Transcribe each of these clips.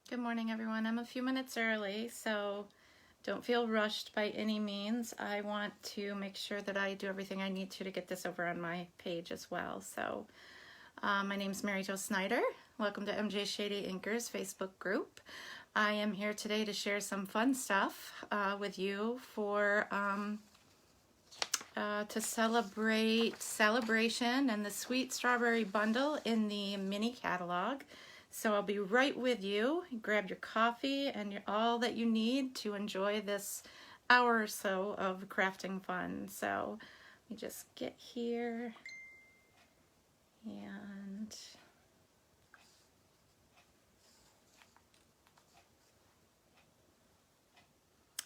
Good morning, everyone. I'm a few minutes early, so don't feel rushed by any means. I want to make sure that I do everything I need to get this over on my page as well. So my name is Mary Jo Snyder. Welcome to MJ Shady Inkers Facebook group. I am here today to share some fun stuff with you for to celebrate Celebration and the Sweet Strawberry Bundle in the mini catalog. So I'll be right with you. Grab your coffee and all that you need to enjoy this hour or so of crafting fun. So let me just get here and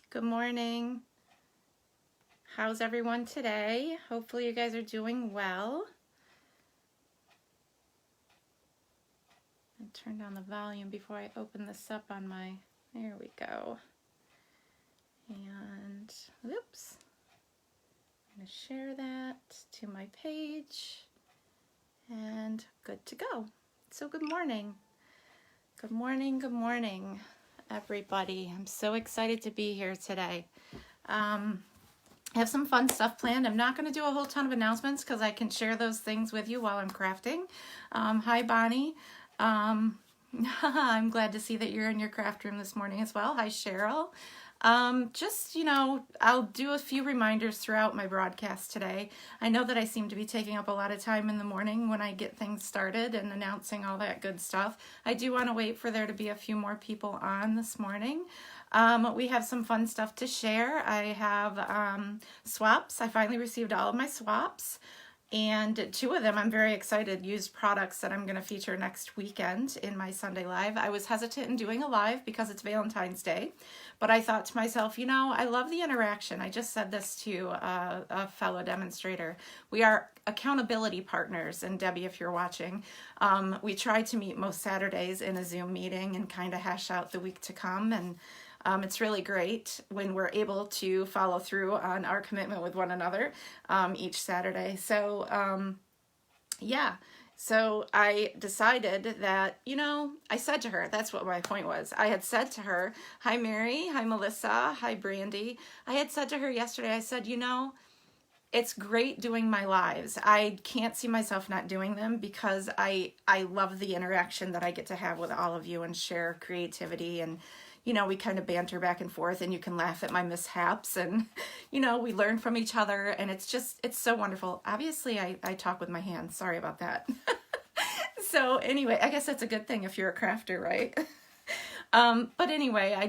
good morning. How's everyone today? Hopefully you guys are doing well. And turn down the volume before I open this up on my, there we go. And oops, I'm gonna share that to my page and good to go. So good morning. Good morning, good morning, everybody. I'm so excited to be here today. I have some fun stuff planned. I'm not going to do a whole ton of announcements because I can share those things with you while I'm crafting. Hi, Bonnie. I'm glad to see that you're in your craft room this morning as well. Hi, Cheryl. Just, I'll do a few reminders throughout my broadcast today. I know that I seem to be taking up a lot of time in the morning when I get things started and announcing all that good stuff. I do want to wait for there to be a few more people on this morning. We have some fun stuff to share. I have swaps. I finally received all of my swaps. And two of them I'm very excited, used products that I'm going to feature next weekend in my Sunday Live. I was hesitant in doing a live because it's Valentine's Day, but I thought to myself, I love the interaction. I just said this to a fellow demonstrator. We are accountability partners, and Debbie, if you're watching, we try to meet most Saturdays in a Zoom meeting and kind of hash out the week to come, and it's really great when we're able to follow through on our commitment with one another each Saturday. So, yeah. So I decided that, I said to her, that's what my point was. I had said to her, hi, Mary, hi, Melissa, hi, Brandy. I had said to her yesterday, I said, it's great doing my lives. I can't see myself not doing them because I love the interaction that I get to have with all of you and share creativity, and we kind of banter back and forth, and you can laugh at my mishaps, and we learn from each other, and it's so wonderful. Obviously I talk with my hands, sorry about that. So anyway, I guess that's a good thing if you're a crafter, right? But anyway, I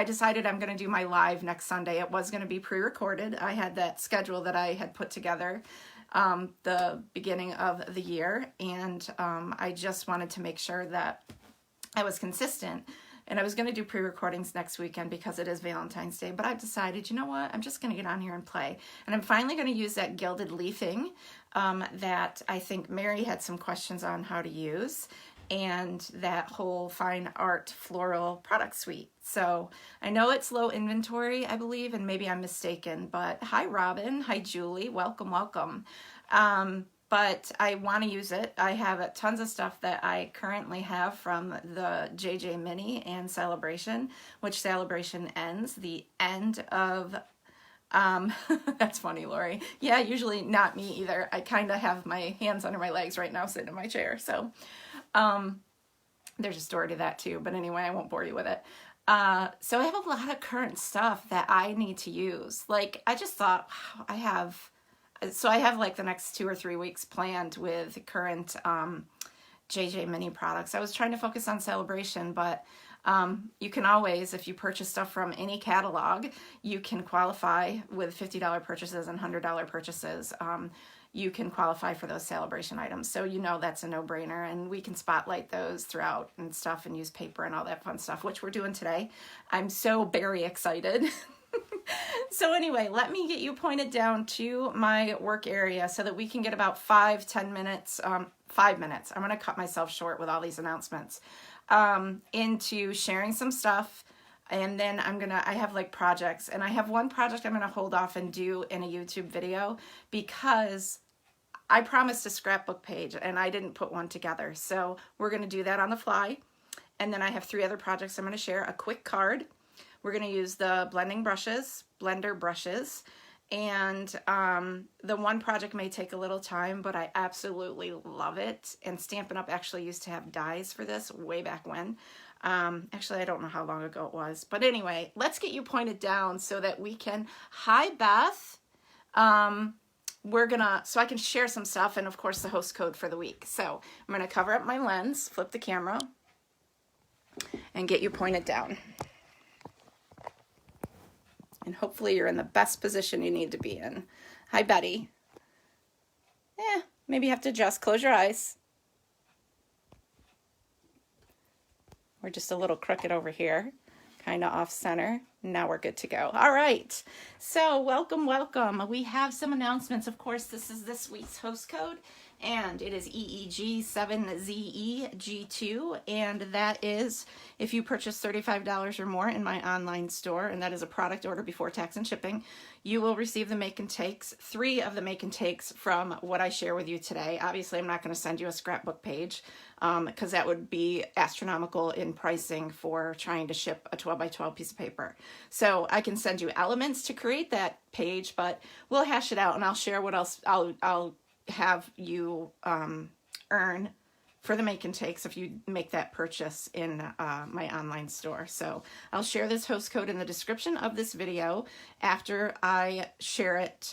decided I'm going to do my live next Sunday. It was going to be pre-recorded. I had that schedule that I had put together the beginning of the year, and I just wanted to make sure that I was consistent. And I was going to do pre-recordings next weekend because it is Valentine's Day, but I've decided, you know what, I'm just going to get on here and play. And I'm finally going to use that gilded leafing that I think Mary had some questions on how to use, and that whole fine art floral product suite. So I know it's low inventory, I believe, and maybe I'm mistaken, but hi, Robin. Hi, Julie. Welcome, welcome. But I want to use it. I have tons of stuff that I currently have from the JJ Mini and Celebration, which Celebration ends the end of, that's funny, Lori. Yeah, usually not me either. I kind of have my hands under my legs right now sitting in my chair. So there's a story to that too. But anyway, I won't bore you with it. So I have a lot of current stuff that I need to use. Like, I just thought, wow, I have like the next 2 or 3 weeks planned with current JJ Mini products. I was trying to focus on Celebration, but you can always, if you purchase stuff from any catalog, you can qualify with $50 purchases and $100 purchases. You can qualify for those Celebration items. So that's a no-brainer, and we can spotlight those throughout and stuff and use paper and all that fun stuff, which we're doing today. I'm so very excited. So anyway, let me get you pointed down to my work area so that we can get about 5-10 minutes, 5 minutes. I'm going to cut myself short with all these announcements, into sharing some stuff. And then I have like projects, and I have one project I'm going to hold off and do in a YouTube video because I promised a scrapbook page and I didn't put one together. So we're going to do that on the fly. And then I have 3 other projects I'm going to share. A quick card. We're going to use the blender brushes. And the one project may take a little time, but I absolutely love it. And Stampin' Up! Actually used to have dies for this way back when. Actually, I don't know how long ago it was. But anyway, let's get you pointed down so that we can... Hi, Beth. So I can share some stuff and, of course, the host code for the week. So I'm going to cover up my lens, flip the camera, and get you pointed down. And hopefully you're in the best position you need to be in. Hi, Betty. Maybe you have to adjust. Close your eyes. We're just a little crooked over here, kind of off center. Now we're good to go. All right. So welcome, welcome. We have some announcements. Of course, this is this week's host code, and it is EEG7ZEG2, and that is if you purchase $35 or more in my online store, and that is a product order before tax and shipping, you will receive the make and takes, 3 of the make and takes from what I share with you today. Obviously, I'm not going to send you a scrapbook page because that would be astronomical in pricing for trying to ship a 12 by 12 piece of paper. So I can send you elements to create that page, but we'll hash it out and I'll share what else I'll have you earn for the make and takes if you make that purchase in my online store. So I'll share this host code in the description of this video after I share it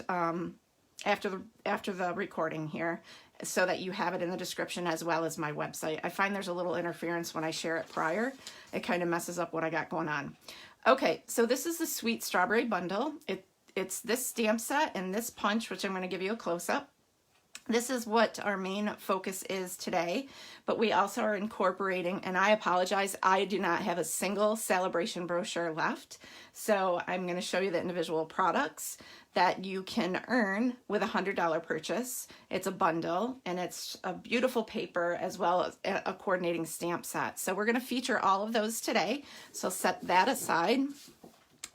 after the recording here, so that you have it in the description as well as my website. I find there's a little interference when I share it prior. It kind of messes up what I got going on. Okay, so this is the Sweet Strawberry Bundle. It's this stamp set and this punch, which I'm going to give you a close-up. This is what our main focus is today, but we also are incorporating, and I apologize, I do not have a single celebration brochure left, so I'm going to show you the individual products that you can earn with a $100 purchase. It's a bundle, and it's a beautiful paper as well as a coordinating stamp set. So we're going to feature all of those today, so set that aside.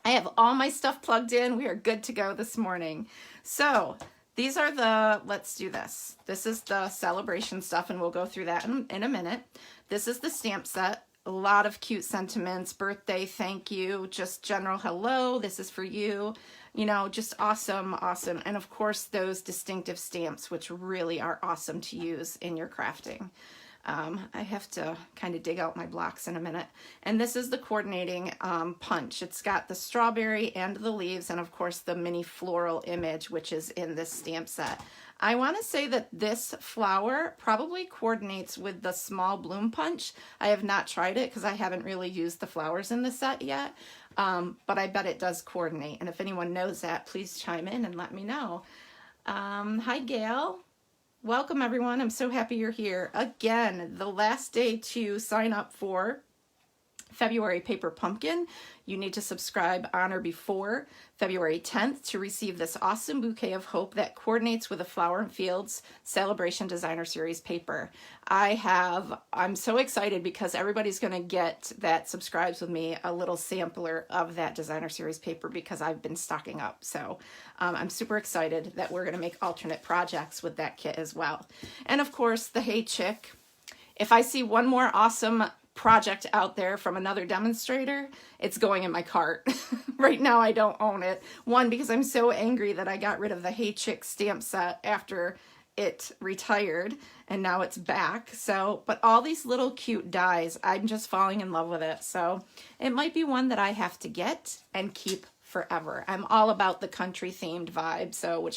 I have all my stuff plugged in. We are good to go this morning. So these are the, let's do this. This is the celebration stuff, and we'll go through that in a minute. This is the stamp set. A lot of cute sentiments, birthday, thank you, just general hello, this is for you. You know, just awesome, awesome. And of course, those distinctive stamps, which really are awesome to use in your crafting. I have to kind of dig out my blocks in a minute. And this is the coordinating punch. It's got the strawberry and the leaves, and of course the mini floral image, which is in this stamp set. I want to say that this flower probably coordinates with the small bloom punch. I have not tried it because I haven't really used the flowers in the set yet, but I bet it does coordinate. And if anyone knows that, please chime in and let me know. Hi, Gail. Welcome, everyone. I'm so happy you're here. Again, the last day to sign up for February Paper Pumpkin. You need to subscribe on or before February 10th to receive this awesome bouquet of hope that coordinates with the Flower and Fields Celebration Designer Series paper. I'm so excited because everybody's going to get that subscribes with me a little sampler of that Designer Series paper because I've been stocking up. So I'm super excited that we're going to make alternate projects with that kit as well. And of course, the Hey Chick. If I see one more awesome project out there from another demonstrator, it's going in my cart. Right now I don't own it. One, because I'm so angry that I got rid of the Hey Chick stamp set after it retired and now it's back. So, but all these little cute dies, I'm just falling in love with it. So it might be one that I have to get and keep forever. I'm all about the country themed vibe. So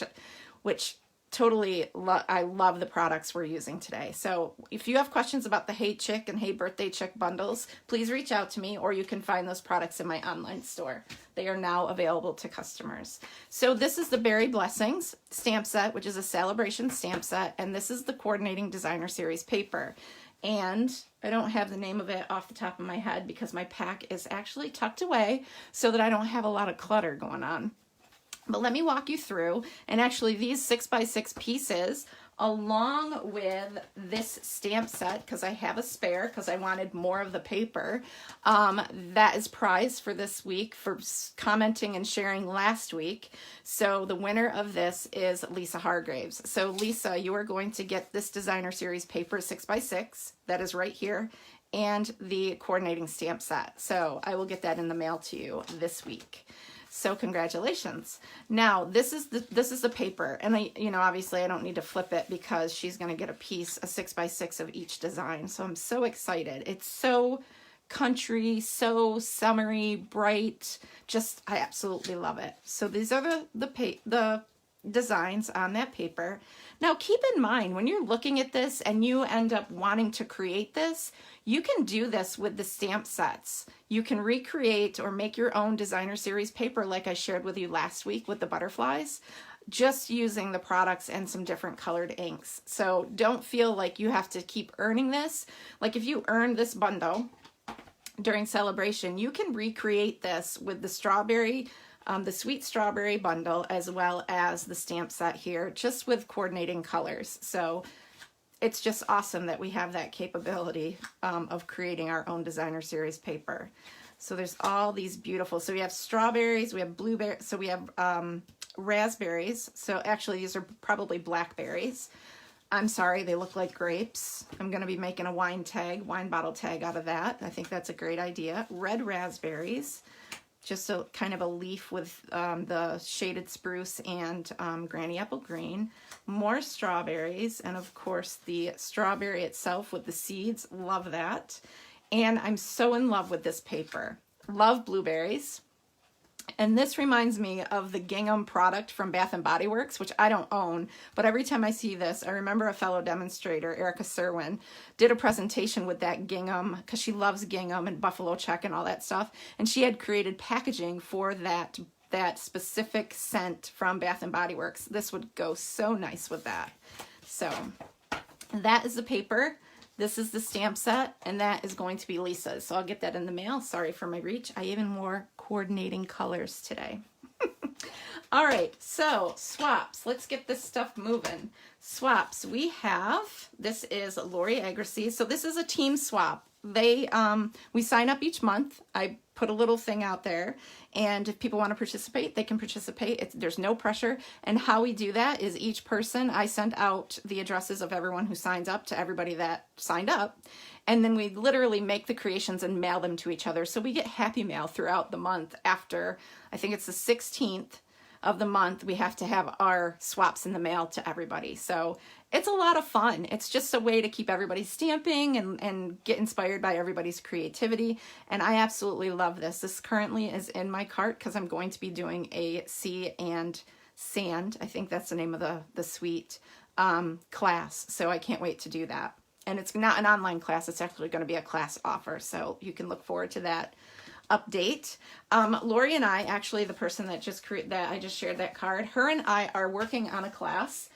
which totally, I love the products we're using today. So if you have questions about the Hey Chick and Hey Birthday Chick bundles, please reach out to me, or you can find those products in my online store. They are now available to customers. So this is the Berry Blessings stamp set, which is a celebration stamp set, and this is the Coordinating Designer Series paper. And I don't have the name of it off the top of my head because my pack is actually tucked away so that I don't have a lot of clutter going on. But let me walk you through, and actually these 6x6 pieces along with this stamp set, because I have a spare because I wanted more of the paper. That is prized for this week for commenting and sharing last week. So the winner of this is Lisa Hargraves. So Lisa, you are going to get this designer series paper 6x6 that is right here, and the coordinating stamp set. So I will get that in the mail to you this week. So congratulations. Now this is the paper, and obviously I don't need to flip it because she's going to get a piece, a 6x6 of each design. So I'm so excited. It's so country, so summery, bright. Just, I absolutely love it. So these are the designs on that paper. Now keep in mind, when you're looking at this and you end up wanting to create this, you can do this with the stamp sets. You can recreate or make your own designer series paper like I shared with you last week with the butterflies, just using the products and some different colored inks. So don't feel like you have to keep earning this. Like if you earn this bundle during celebration, you can recreate this with the strawberry, the sweet strawberry bundle, as well as the stamp set here, just with coordinating colors. So it's just awesome that we have that capability of creating our own designer series paper. So there's all these beautiful, so we have strawberries, we have blueberries, so we have raspberries. So actually these are probably blackberries. I'm sorry, they look like grapes. I'm gonna be making a wine bottle tag out of that. I think that's a great idea. Red raspberries, just a kind of a leaf with the shaded spruce and granny apple green. More strawberries, and of course the strawberry itself with the seeds. Love that. And I'm so in love with this paper. Love blueberries. And this reminds me of the gingham product from Bath & Body Works, which I don't own, but every time I see this, I remember a fellow demonstrator, Erica Serwin, did a presentation with that gingham, because she loves gingham and buffalo check and all that stuff, and she had created packaging for that specific scent from Bath & Body Works. This would go so nice with that. So that is the paper. This is the stamp set, and that is going to be Lisa's. So I'll get that in the mail. Sorry for my reach. I even wore coordinating colors today. All right, so swaps. Let's get this stuff moving. Swaps. We have, this is Lori Agassi. So this is a team swap. We sign up each month. I put a little thing out there, and if people want to participate, they can participate. There's no pressure. And how we do that is each person, I send out the addresses of everyone who signs up to everybody that signed up, and then we literally make the creations and mail them to each other. So we get happy mail throughout the month. After, I think it's the 16th of the month, we have to have our swaps in the mail to everybody. So it's a lot of fun. It's just a way to keep everybody stamping and get inspired by everybody's creativity. And I absolutely love this. This currently is in my cart because I'm going to be doing a Sea and Sand, I think that's the name of the suite, class. So I can't wait to do that. And it's not an online class. It's actually going to be a class offer. So you can look forward to that update. Lori and I, actually the person that I just shared that card, her and I are working on a class.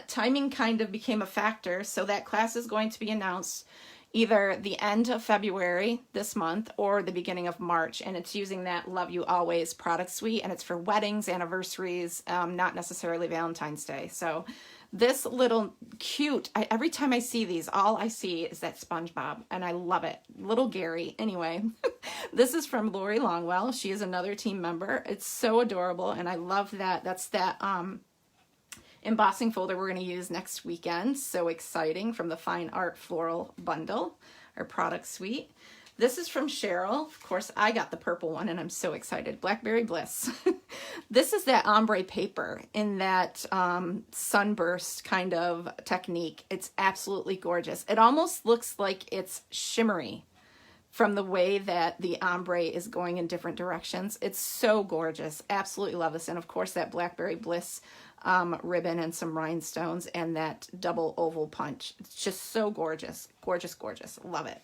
Timing kind of became a factor, so that class is going to be announced either the end of February this month or the beginning of March, and it's using that Love You Always product suite, and it's for weddings, anniversaries, not necessarily Valentine's Day. So this little cute, every time I see these, all I see is that SpongeBob, and I love it. Little Gary. Anyway, this is from Lori Longwell. She is another team member. It's so adorable, and I love that. That's that embossing folder we're going to use next weekend. So exciting, from the Fine Art Floral Bundle, our product suite. This is from Cheryl. Of course, I got the purple one, and I'm so excited. Blackberry Bliss. This is that ombre paper in that sunburst kind of technique. It's absolutely gorgeous. It almost looks like it's shimmery from the way that the ombre is going in different directions. It's so gorgeous. Absolutely love this. And of course, that Blackberry Bliss ribbon and some rhinestones and that double oval punch. It's just so gorgeous. Gorgeous, gorgeous. Love it.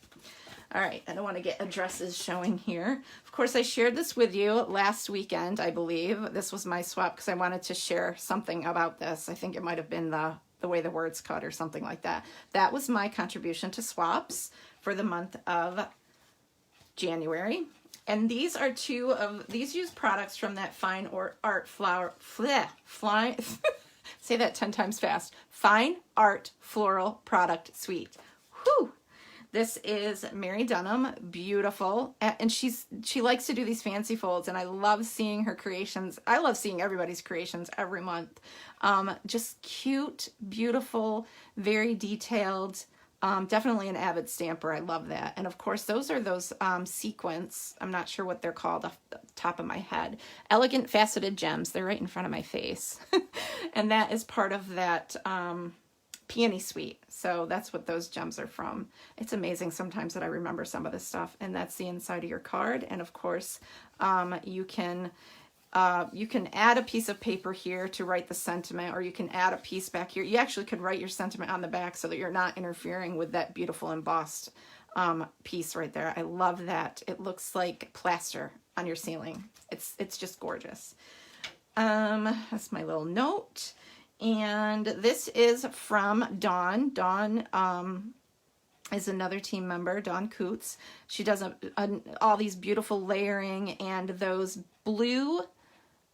All right, I don't want to get addresses showing here. Of course, I shared this with you last weekend, I believe. This was my swap because I wanted to share something about this. I think it might have been the way the words cut or something like that. That was my contribution to swaps for the month of January. And these are these use products from that Fine Art Flower, Say that 10 times fast. Fine Art Floral Product Suite. Whew. This is Mary Dunham, beautiful, and she likes to do these fancy folds, and I love seeing her creations. I love seeing everybody's creations every month. Just cute, beautiful, very detailed. Definitely an avid stamper. I love that. And of course, those are those sequins. I'm not sure what they're called off the top of my head. Elegant faceted gems. They're right in front of my face. And that is part of that Peony Suite. So that's what those gems are from. It's amazing sometimes that I remember some of this stuff. And that's the inside of your card. And of course, you can add a piece of paper here to write the sentiment, or you can add a piece back here. You actually could write your sentiment on the back so that you're not interfering with that beautiful embossed piece right there. I love that. It looks like plaster on your ceiling. It's just gorgeous. That's my little note. And this is from Dawn. Dawn is another team member, Dawn Coots. She does all these beautiful layering and those blue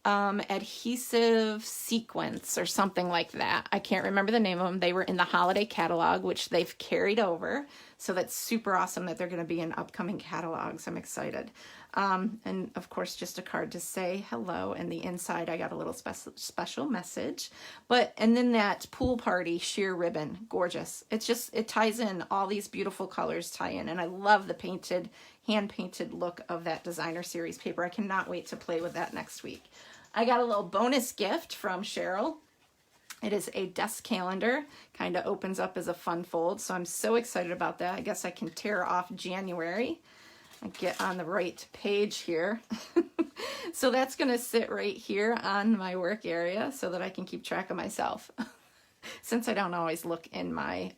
adhesive sequins or something like that. I can't remember the name of them. They were in the holiday catalog, which they've carried over. So that's super awesome that they're going to be in upcoming catalogs. I'm excited. And of course, just a card to say hello. And the inside, I got a little special message. And then that pool party sheer ribbon, gorgeous. It ties in, all these beautiful colors tie in. And I love the hand-painted look of that designer series paper. I cannot wait to play with that next week. I got a little bonus gift from Cheryl. It is a desk calendar, kind of opens up as a fun fold. So I'm so excited about that. I guess I can tear off January. I get on the right page here. So that's going to sit right here on my work area so that I can keep track of myself. Since I don't always look in my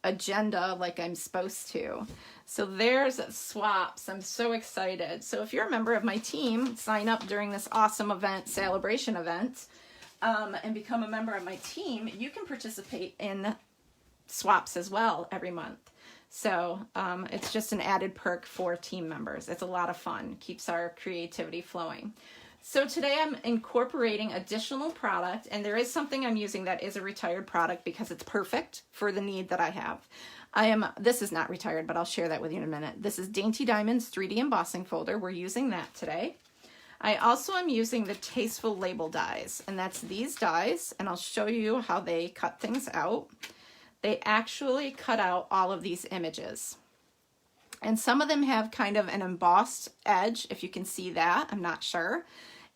agenda like I'm supposed to. So there's swaps. I'm so excited. So if you're a member of my team, sign up during this awesome event, celebration event, and become a member of my team. You can participate in swaps as well every month. So it's just an added perk for team members. It's a lot of fun. Keeps our creativity flowing. So today I'm incorporating additional product, and there is something I'm using that is a retired product because it's perfect for the need that I have. This is not retired, but I'll share that with you in a minute. This is Dainty Diamonds 3D embossing folder. We're using that today. I also am using the Tasteful Label dies, and that's these dies, and I'll show you how they cut things out. They actually cut out all of these images. And some of them have kind of an embossed edge, if you can see that, I'm not sure.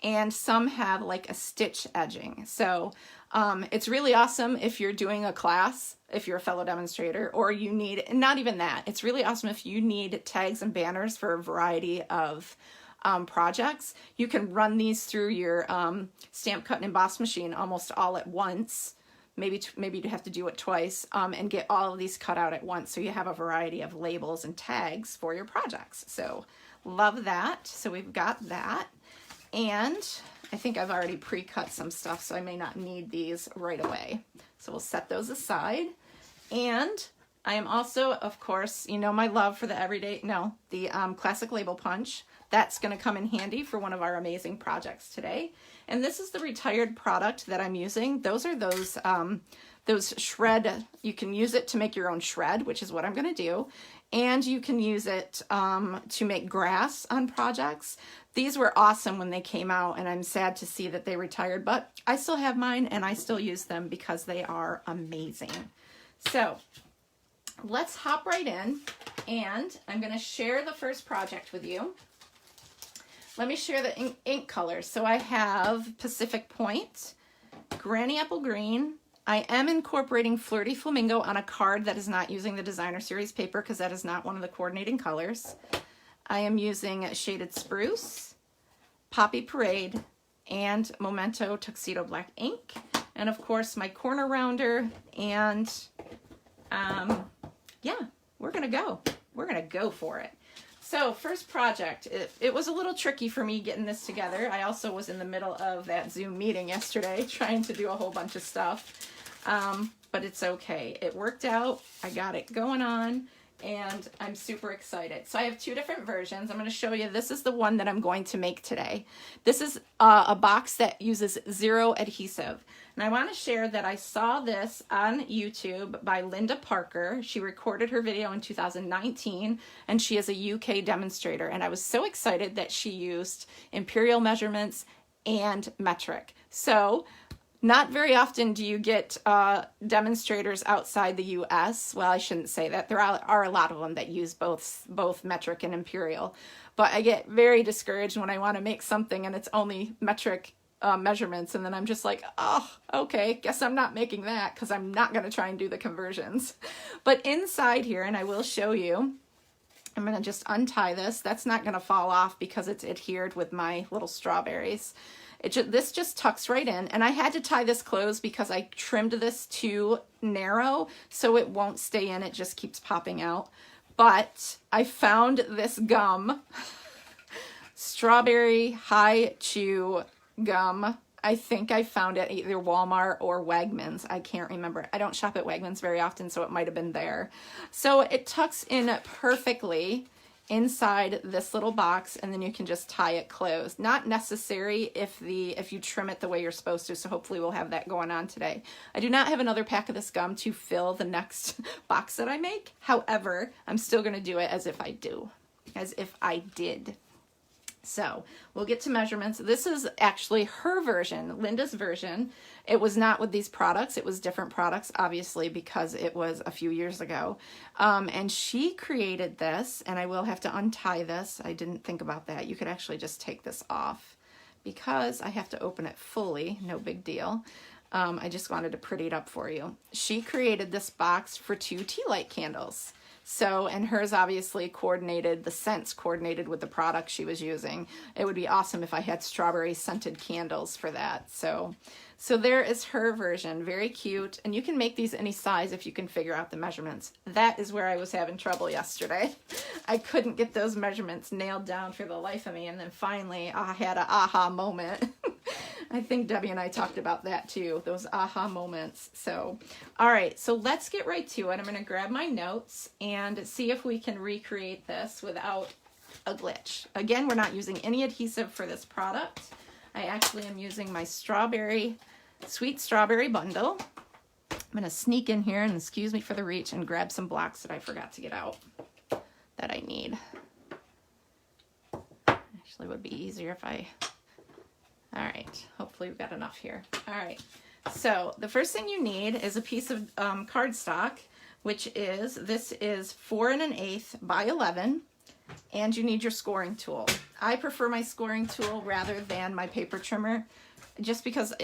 And some have like a stitch edging. So it's really awesome if you're doing a class, if you're a fellow demonstrator, or you need, not even that, it's really awesome if you need tags and banners for a variety of projects. You can run these through your stamp cut and emboss machine almost all at once. Maybe you'd have to do it twice and get all of these cut out at once so you have a variety of labels and tags for your projects. So love that. So we've got that. And I think I've already pre-cut some stuff, so I may not need these right away. So we'll set those aside. And I am also, of course, you know my love for the classic label punch. That's going to come in handy for one of our amazing projects today. And this is the retired product that I'm using. Those are those shred. You can use it to make your own shred, which is what I'm going to do. And you can use it to make grass on projects. These were awesome when they came out, and I'm sad to see that they retired, but I still have mine and I still use them because they are amazing. So let's hop right in, and I'm going to share the first project with you. Let me share the ink colors. So I have Pacific Point, Granny Apple Green. I am incorporating Flirty Flamingo on a card that is not using the designer series paper because that is not one of the coordinating colors. I am using Shaded Spruce, Poppy Parade, and Memento Tuxedo Black ink. And of course my corner rounder, and yeah, we're gonna go for it. So first project, it was a little tricky for me getting this together. I also was in the middle of that Zoom meeting yesterday trying to do a whole bunch of stuff, but it's okay. It worked out. I got it going on, and I'm super excited. So I have two different versions. I'm going to show you. This is the one that I'm going to make today. This is a box that uses zero adhesive. And I want to share that I saw this on YouTube by Linda Parker. She recorded her video in 2019, and she is a UK demonstrator. And I was so excited that she used imperial measurements and metric. So not very often do you get demonstrators outside the US. Well, I shouldn't say that. There are a lot of them that use both metric and imperial. But I get very discouraged when I want to make something and it's only metric measurements, and then I'm just like, oh, okay, guess I'm not making that because I'm not going to try and do the conversions. But inside here, and I will show you, I'm going to just untie this. That's not going to fall off because it's adhered with my little strawberries. This just tucks right in, and I had to tie this closed because I trimmed this too narrow so it won't stay in. It just keeps popping out. But I found this gum, strawberry high chew gum. I think I found it at either Walmart or Wegmans. I can't remember. I don't shop at Wegmans very often, so it might have been there. So it tucks in perfectly inside this little box, and then you can just tie it closed. Not necessary if you trim it the way you're supposed to, so hopefully we'll have that going on today. I do not have another pack of this gum to fill the next box that I make. However, I'm still going to do it as if I did. So we'll get to measurements. This is actually her version, Linda's version. It was not with these products. It was different products, obviously, because it was a few years ago. And she created this, and I will have to untie this. I didn't think about that. You could actually just take this off because I have to open it fully. No big deal. I just wanted to pretty it up for you. She created this box for 2 tea light candles. So, and hers obviously coordinated, the scents coordinated with the product she was using. It would be awesome if I had strawberry scented candles for that. So there is her version, very cute. And you can make these any size if you can figure out the measurements. That is where I was having trouble yesterday. I couldn't get those measurements nailed down for the life of me. And then finally I had an aha moment. I think Debbie and I talked about that too, those aha moments. So, all right, so let's get right to it. I'm going to grab my notes and see if we can recreate this without a glitch. Again, we're not using any adhesive for this product. I actually am using my sweet strawberry bundle. I'm going to sneak in here, and excuse me for the reach, and grab some blocks that I forgot to get out that I need. Actually, it would be easier if I... All right, hopefully we've got enough here. All right, so the first thing you need is a piece of cardstock, which is, this is 4 1/8 by 11, and you need your scoring tool. I prefer my scoring tool rather than my paper trimmer, just because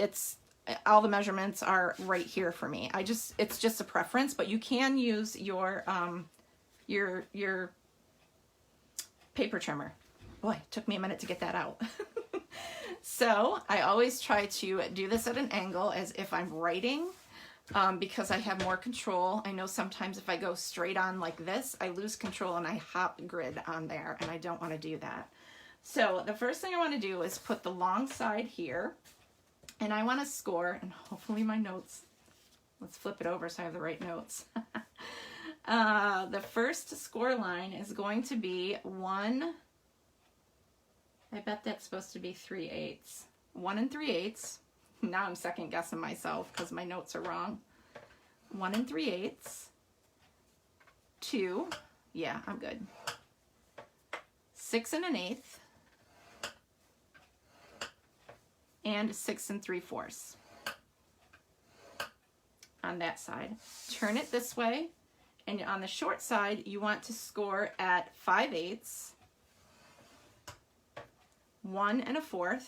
all the measurements are right here for me. It's just a preference, but you can use your paper trimmer. Boy, it took me a minute to get that out. So I always try to do this at an angle as if I'm writing, because I have more control. I know sometimes if I go straight on like this, I lose control and I hop grid on there, and I don't want to do that. So the first thing I want to do is put the long side here, and I want to score, and hopefully my notes, let's flip it over so I have the right notes. The first score line is going to be 1, I bet that's supposed to be 3/8. 1 3/8. Now I'm second guessing myself because my notes are wrong. 1 3/8. 2. Yeah, I'm good. 6 1/8. And 6 3/4. On that side. Turn it this way, and on the short side, you want to score at 5/8. 1 1/4,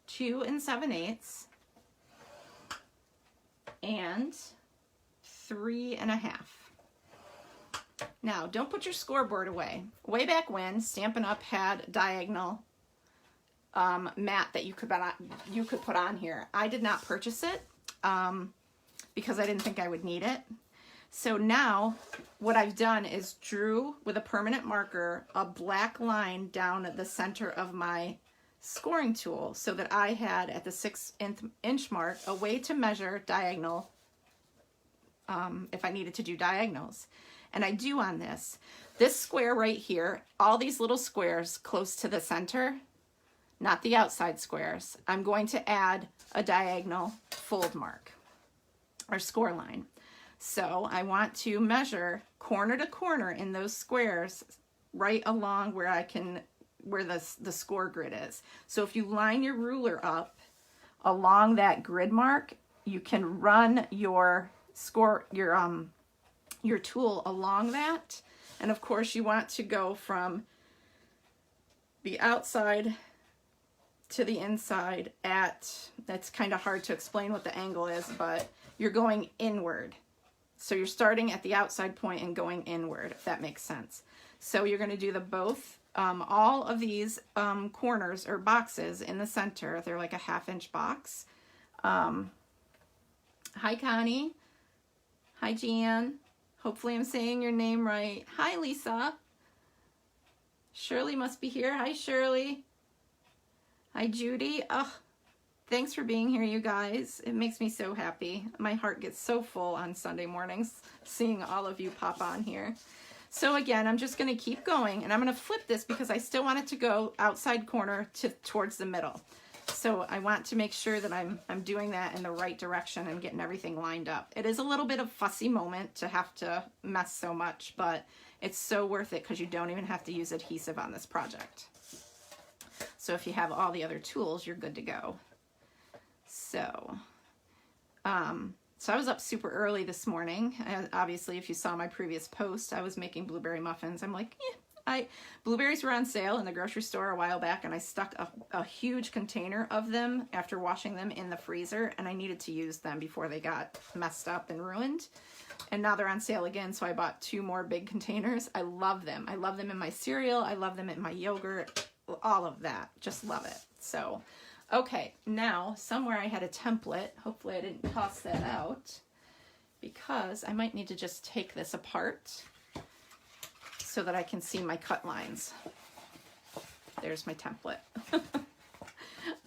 2 7/8, and 3 1/2. Now, don't put your scoreboard away. Way back when, Stampin' Up! Had diagonal mat that you could put on here. I did not purchase it because I didn't think I would need it. So now what I've done is drew with a permanent marker a black line down the center of my scoring tool so that I had at the 6 inch mark a way to measure diagonal if I needed to do diagonals. And I do on this. This square right here, all these little squares close to the center, not the outside squares, I'm going to add a diagonal fold mark or score line. So I want to measure corner to corner in those squares right along where where the score grid is. So if you line your ruler up along that grid mark, you can run your tool along that. And of course you want to go from the outside to the inside that's kind of hard to explain what the angle is, but you're going inward. So you're starting at the outside point and going inward, if that makes sense. So you're going to do all of these corners or boxes in the center. They're like a 1/2 inch box. Hi Connie. Hi Jan. Hopefully I'm saying your name right. Hi Lisa. Shirley must be here. Hi Shirley. Hi Judy. Oh, thanks for being here, you guys. It makes me so happy. My heart gets so full on Sunday mornings seeing all of you pop on here. So again, I'm just going to keep going, and I'm going to flip this because I still want it to go outside corner towards the middle. So I want to make sure that I'm doing that in the right direction and getting everything lined up. It is a little bit of a fussy moment to have to mess so much, but it's so worth it because you don't even have to use adhesive on this project. So if you have all the other tools, you're good to go. So I was up super early this morning. Obviously, if you saw my previous post, I was making blueberry muffins. I'm like, blueberries were on sale in the grocery store a while back, and I stuck a huge container of them after washing them in the freezer, and I needed to use them before they got messed up and ruined. And now they're on sale again, so I bought 2 more big containers. I love them. I love them in my cereal. I love them in my yogurt. All of that. Just love it. So, okay, now somewhere I had a template. Hopefully I didn't toss that out because I might need to just take this apart so that I can see my cut lines. There's my template.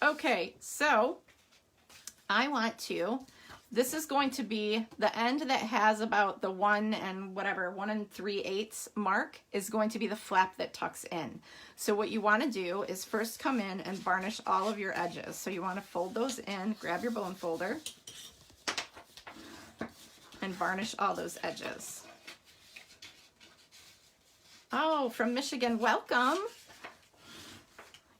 Okay, so I want to, this is going to be the end that has about the 1 3/8 mark is going to be the flap that tucks in. So what you want to do is first come in and varnish all of your edges. So you want to fold those in, grab your bone folder, and varnish all those edges. Oh, from Michigan, welcome.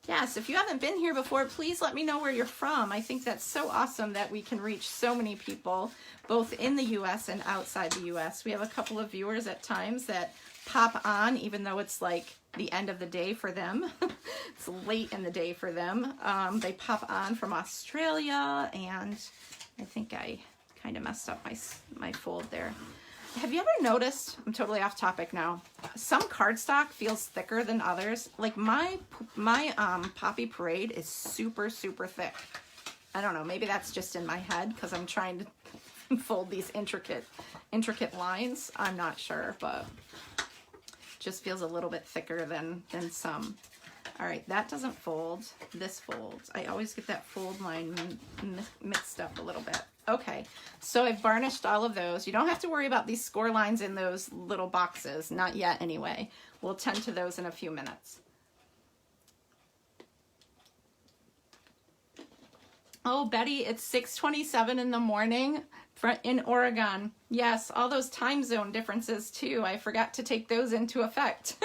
Yes, if you haven't been here before, please let me know where you're from. I think that's so awesome that we can reach so many people, both in the U.S. and outside the U.S. We have a couple of viewers at times that pop on, even though it's like the end of the day for them. It's late in the day for them. They pop on from Australia, and I think I kind of messed up my fold there. Have you ever noticed, I'm totally off topic now, some cardstock feels thicker than others? Like my Poppy Parade is super, super thick. I don't know, maybe that's just in my head because I'm trying to fold these intricate lines. I'm not sure, but just feels a little bit thicker than some. All right, that doesn't fold. This folds. I always get that fold line mixed up a little bit. Okay, so I've varnished all of those. You don't have to worry about these score lines in those little boxes. Not yet, anyway. We'll tend to those in a few minutes. Oh, Betty, it's 6:27 in the morning in Oregon. Yes, all those time zone differences, too. I forgot to take those into effect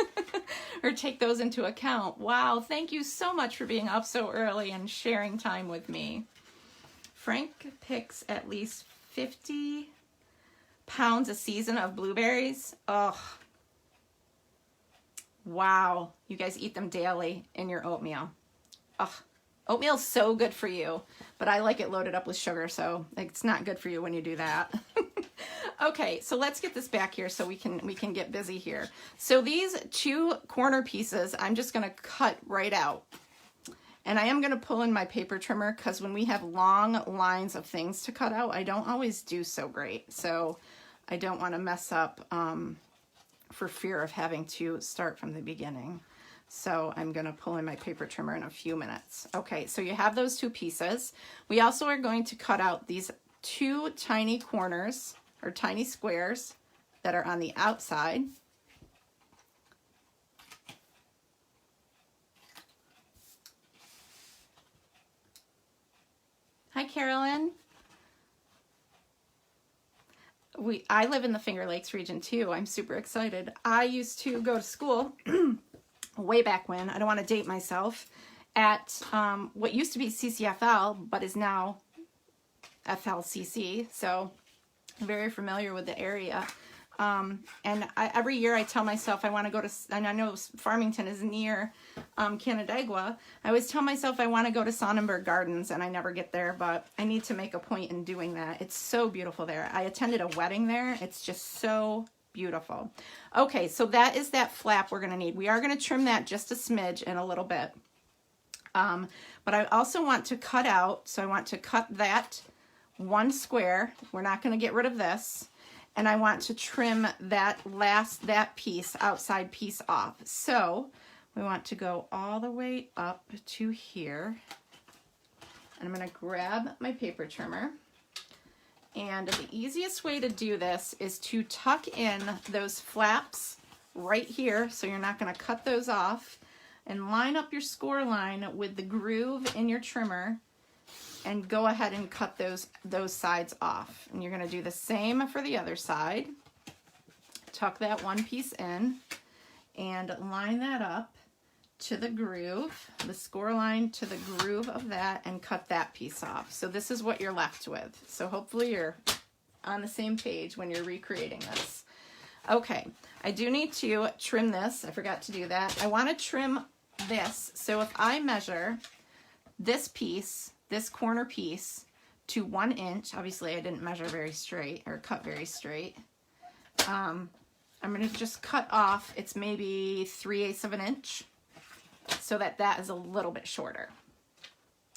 or take those into account. Wow, thank you so much for being up so early and sharing time with me. Frank picks at least 50 pounds a season of blueberries. Oh, wow. You guys eat them daily in your oatmeal. Oh, oatmeal's so good for you, but I like it loaded up with sugar, so it's not good for you when you do that. Okay, so let's get this back here so we can get busy here. So these 2 corner pieces, I'm just gonna cut right out. And I am going to pull in my paper trimmer because when we have long lines of things to cut out, I don't always do so great. So I don't want to mess up for fear of having to start from the beginning. So I'm going to pull in my paper trimmer in a few minutes. Okay, so you have those 2 pieces. We also are going to cut out these 2 tiny corners or tiny squares that are on the outside. Hi, Carolyn. I live in the Finger Lakes region too. I'm super excited. I used to go to school way back when, I don't want to date myself, at what used to be CCFL, but is now FLCC. So I'm very familiar with the area. Every year I tell myself I want to go to, and I know Farmington is near Canandaigua. I always tell myself I want to go to Sonnenberg Gardens, and I never get there, but I need to make a point in doing that. It's so beautiful there. I attended a wedding there. It's just so beautiful. Okay, so that is that flap we're going to need. We are going to trim that just a smidge in a little bit. But I also want to cut out, so I want to cut that one square. We're not going to get rid of this. And I want to trim that piece, outside piece off. So we want to go all the way up to here. And I'm going to grab my paper trimmer. And the easiest way to do this is to tuck in those flaps right here, so you're not going to cut those off, and line up your score line with the groove in your trimmer, and go ahead and cut those sides off. And you're going to do the same for the other side. Tuck that one piece in and line that up to the groove, the score line to the groove of that, and cut that piece off. So this is what you're left with. So hopefully you're on the same page when you're recreating this. Okay, I do need to trim this. I forgot to do that. I want to trim this. So if I measure this piece, this corner piece, to 1 inch, obviously I didn't measure very straight or cut very straight. I'm going to just cut off, it's maybe 3/8 of an inch, so that is a little bit shorter,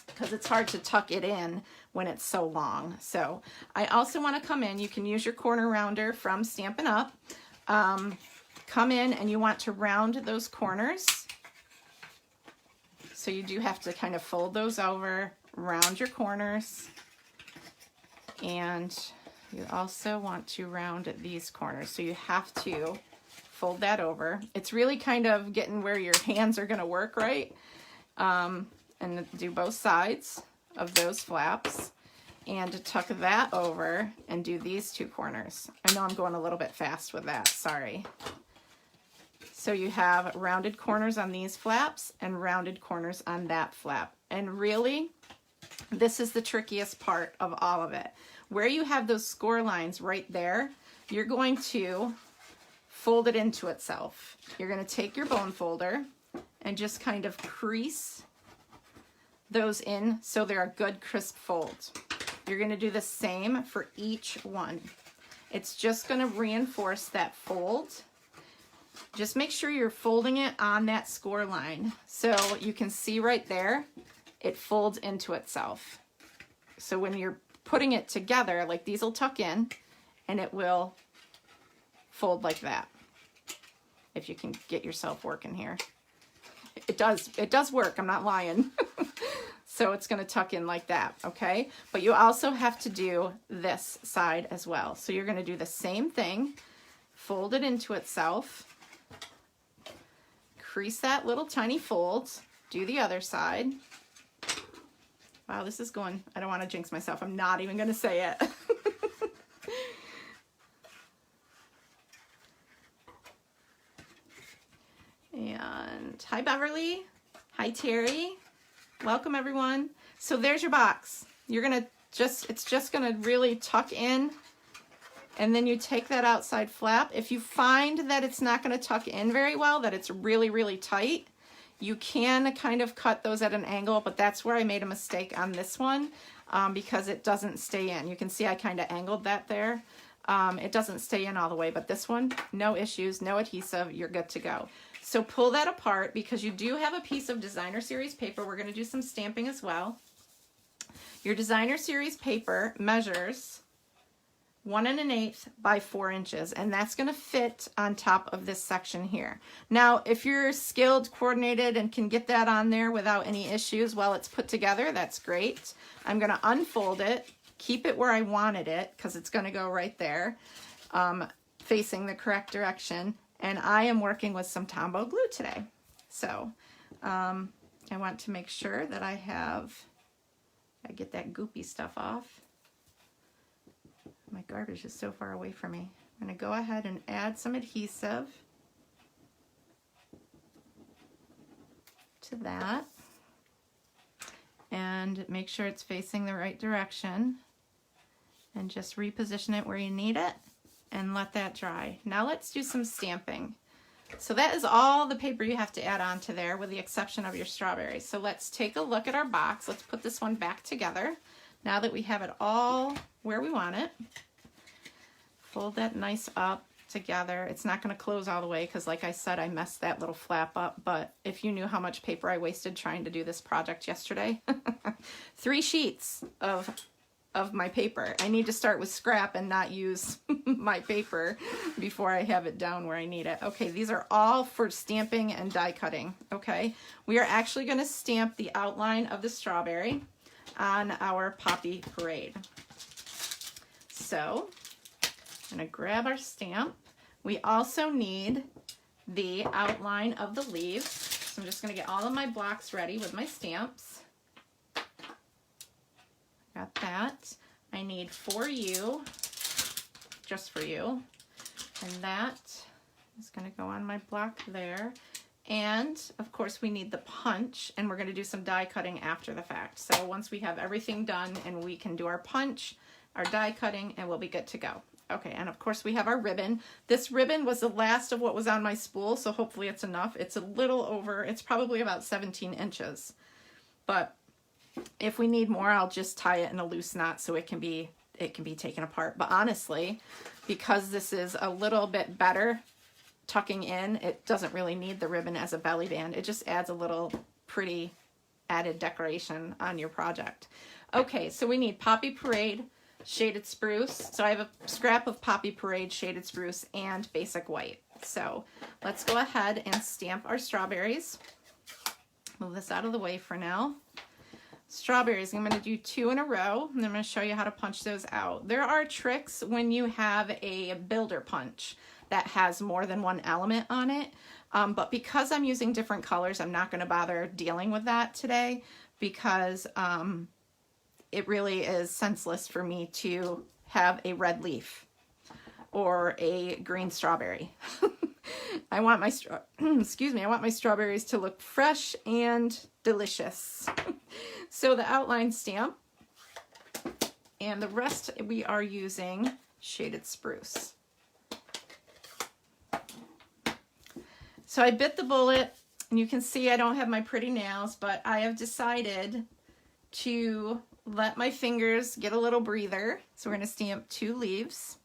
because it's hard to tuck it in when it's so long. So I also want to come in, you can use your corner rounder from Stampin' Up. Come in and you want to round those corners. So you do have to kind of fold those over, round your corners, and you also want to round these corners. So you have to fold that over. It's really kind of getting where your hands are going to work, right? And do both sides of those flaps, and to tuck that over and do these two corners. I know I'm going a little bit fast with that, sorry. So you have rounded corners on these flaps and rounded corners on that flap. And really, this is the trickiest part of all of it. Where you have those score lines right there, you're going to fold it into itself. You're going to take your bone folder and just kind of crease those in so they're a good crisp fold. You're going to do the same for each one. It's just going to reinforce that fold. Just make sure you're folding it on that score line. So you can see right there, it folds into itself. So when you're putting it together, like these will tuck in and it will fold like that. If you can get yourself working here. It does work, I'm not lying. So it's going to tuck in like that, okay? But you also have to do this side as well. So you're going to do the same thing, fold it into itself, crease that little tiny fold, do the other side. Wow, this is going, I don't want to jinx myself. I'm not even going to say it. And hi, Beverly. Hi, Terry. Welcome, everyone. So there's your box. You're going to it's just going to really tuck in, and then you take that outside flap. If you find that it's not going to tuck in very well, that it's really, really tight, you can kind of cut those at an angle, but that's where I made a mistake on this one, because it doesn't stay in. You can see I kind of angled that there. It doesn't stay in all the way, but this one, no issues, no adhesive, you're good to go. So pull that apart, because you do have a piece of Designer Series paper. We're going to do some stamping as well. Your Designer Series paper measures 1 1/8 by 4 inches, and that's going to fit on top of this section here. Now, if you're skilled, coordinated, and can get that on there without any issues while it's put together, that's great. I'm going to unfold it, keep it where I wanted it because it's going to go right there, facing the correct direction. And I am working with some Tombow glue today. So I want to make sure that I get that goopy stuff off. My garbage is so far away from me. I'm going to go ahead and add some adhesive to that. And make sure it's facing the right direction. And just reposition it where you need it and let that dry. Now let's do some stamping. So that is all the paper you have to add on to there with the exception of your strawberries. So let's take a look at our box. Let's put this one back together now that we have it all where we want it. Fold that nice up together. It's not going to close all the way because like I said, I messed that little flap up, but if you knew how much paper I wasted trying to do this project yesterday. 3 sheets of my paper. I need to start with scrap and not use my paper before I have it down where I need it. Okay, these are all for stamping and die cutting, okay? We are actually going to stamp the outline of the strawberry on our Poppy Parade. So, I'm going to grab our stamp. We also need the outline of the leaves. So I'm just going to get all of my blocks ready with my stamps. Got that. I need For You, just for you. And that is going to go on my block there. And of course we need the punch, and we're going to do some die cutting after the fact. So once we have everything done and we can do our punch, our die cutting, and we'll be good to go. Okay, and of course we have our ribbon. This ribbon was the last of what was on my spool, so hopefully it's enough. It's a little over, it's probably about 17 inches. But if we need more, I'll just tie it in a loose knot so it can be taken apart. But honestly, because this is a little bit better tucking in, it doesn't really need the ribbon as a belly band. It just adds a little pretty added decoration on your project. Okay, so we need Poppy Parade Shaded Spruce. So I have a scrap of Poppy Parade Shaded Spruce and Basic White. So let's go ahead and stamp our strawberries. Move this out of the way for now. Strawberries, I'm going to do 2 in a row, and I'm going to show you how to punch those out. There are tricks when you have a builder punch that has more than one element on it, but because I'm using different colors, I'm not going to bother dealing with that today because it really is senseless for me to have a red leaf or a green strawberry. I want my I want my strawberries to look fresh and delicious. So the outline stamp, and the rest we are using Shaded Spruce. So I bit the bullet, and you can see I don't have my pretty nails, but I have decided to let my fingers get a little breather. So we're going to stamp 2 leaves.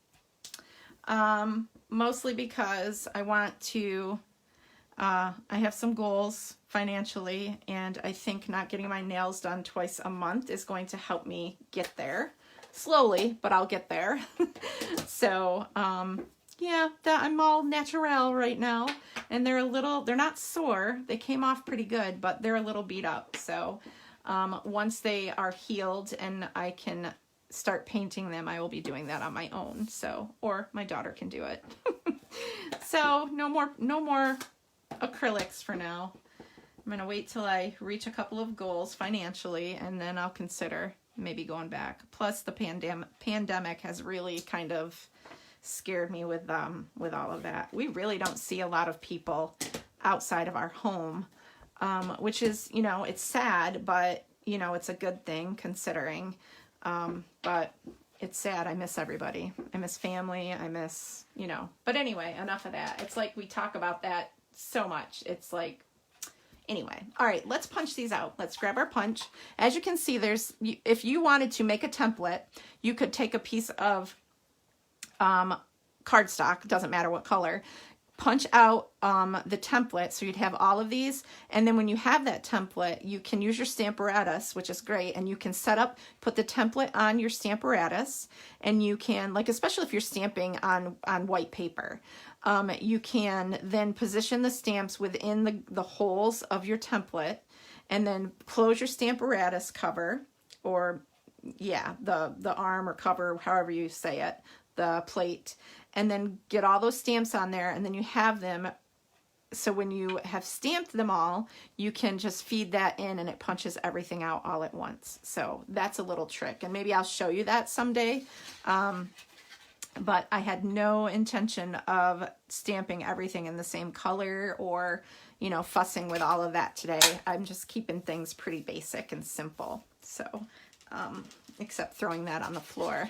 Mostly because I want to, I have some goals financially, and I think not getting my nails done twice a month is going to help me get there. Slowly, but I'll get there. So, yeah, I'm all natural right now, and they're not sore. They came off pretty good, but they're a little beat up. So, once they are healed and I can start painting them, I will be doing that on my own. So, or my daughter can do it. So no more acrylics for now. I'm gonna wait till I reach a couple of goals financially, and then I'll consider maybe going back. Plus the pandemic has really kind of scared me with all of that. We really don't see a lot of people outside of our home, which is, you know, it's sad, but you know, it's a good thing considering. But it's sad. I miss everybody. I miss family. I miss, you know, but anyway, enough of that. It's like we talk about that so much. It's like, anyway. All right, let's punch these out. Let's grab our punch. As you can see, if you wanted to make a template, you could take a piece of cardstock, doesn't matter what color, punch out the template, so you'd have all of these, and then when you have that template, you can use your Stamparatus, which is great, and you can put the template on your Stamparatus, and you can, like, especially if you're stamping on white paper, you can then position the stamps within the holes of your template, and then close your Stamparatus cover, or yeah, the arm or cover, however you say it, the plate, and then get all those stamps on there, and then you have them. So when you have stamped them all, you can just feed that in and it punches everything out all at once. So that's a little trick, and maybe I'll show you that someday. But I had no intention of stamping everything in the same color or, you know, fussing with all of that today. I'm just keeping things pretty basic and simple. So, except throwing that on the floor.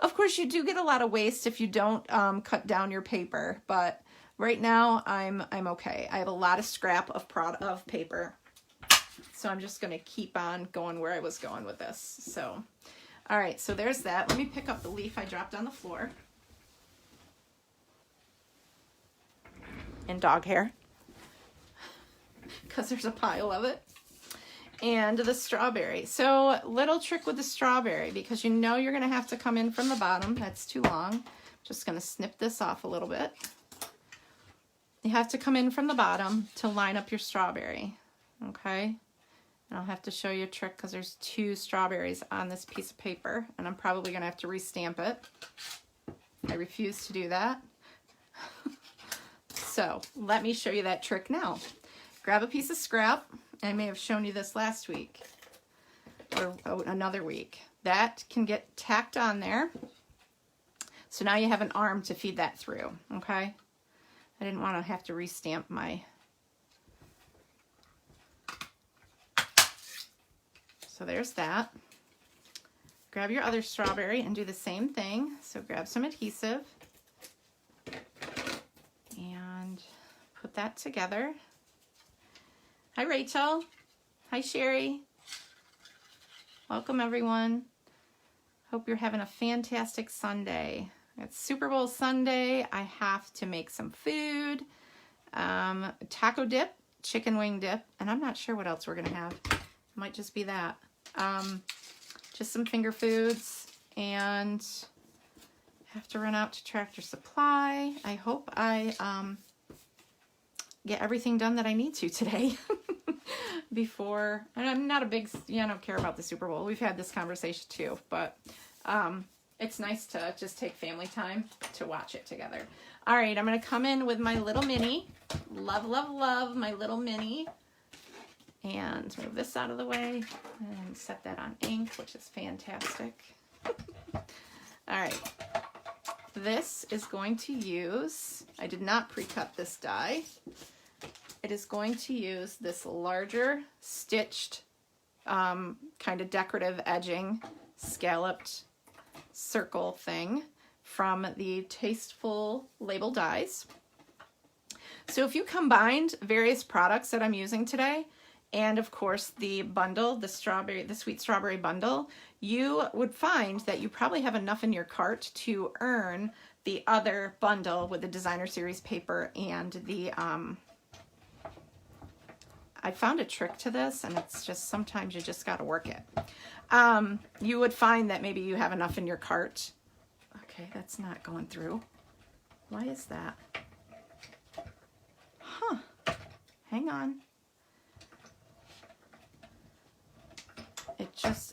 Of course, you do get a lot of waste if you don't cut down your paper, but right now I'm okay. I have a lot of scrap of paper, so I'm just going to keep on going where I was going with this. So, all right, so there's that. Let me pick up the leaf I dropped on the floor. And dog hair, because there's a pile of it. And the strawberry. So, little trick with the strawberry, because you know you're going to have to come in from the bottom. That's too long. Just going to snip this off a little bit. You have to come in from the bottom to line up your strawberry. Okay? And I'll have to show you a trick because there's 2 strawberries on this piece of paper, and I'm probably going to have to restamp it. I refuse to do that. So let me show you that trick now. Grab a piece of scrap. I may have shown you this last week or another week. That can get tacked on there. So now you have an arm to feed that through, okay? I didn't want to have to restamp my... So there's that. Grab your other strawberry and do the same thing. So grab some adhesive and put that together. Hi, Rachel. Hi, Sherry. Welcome, everyone. Hope you're having a fantastic Sunday. It's Super Bowl Sunday. I have to make some food. Taco dip, chicken wing dip, and I'm not sure what else we're going to have. It might just be that. Just some finger foods, and have to run out to Tractor Supply. I hope I get everything done that I need to today before. And I'm not a big, I don't care about the Super Bowl. We've had this conversation too, but it's nice to just take family time to watch it together. All right, I'm going to come in with my little mini. Love, love, love my little mini. And move this out of the way and set that on ink, which is fantastic. All right. This is going to use, I did not pre-cut this die. It is going to use this larger stitched kind of decorative edging scalloped circle thing from the Tasteful Label dies. So if you combined various products that I'm using today, and of course the bundle, the sweet strawberry bundle, you would find that you probably have enough in your cart to earn the other bundle with the designer series paper and the, I found a trick to this, and it's just sometimes you just got to work it. You would find that maybe you have enough in your cart. Okay, that's not going through. Why is that? Huh. Hang on.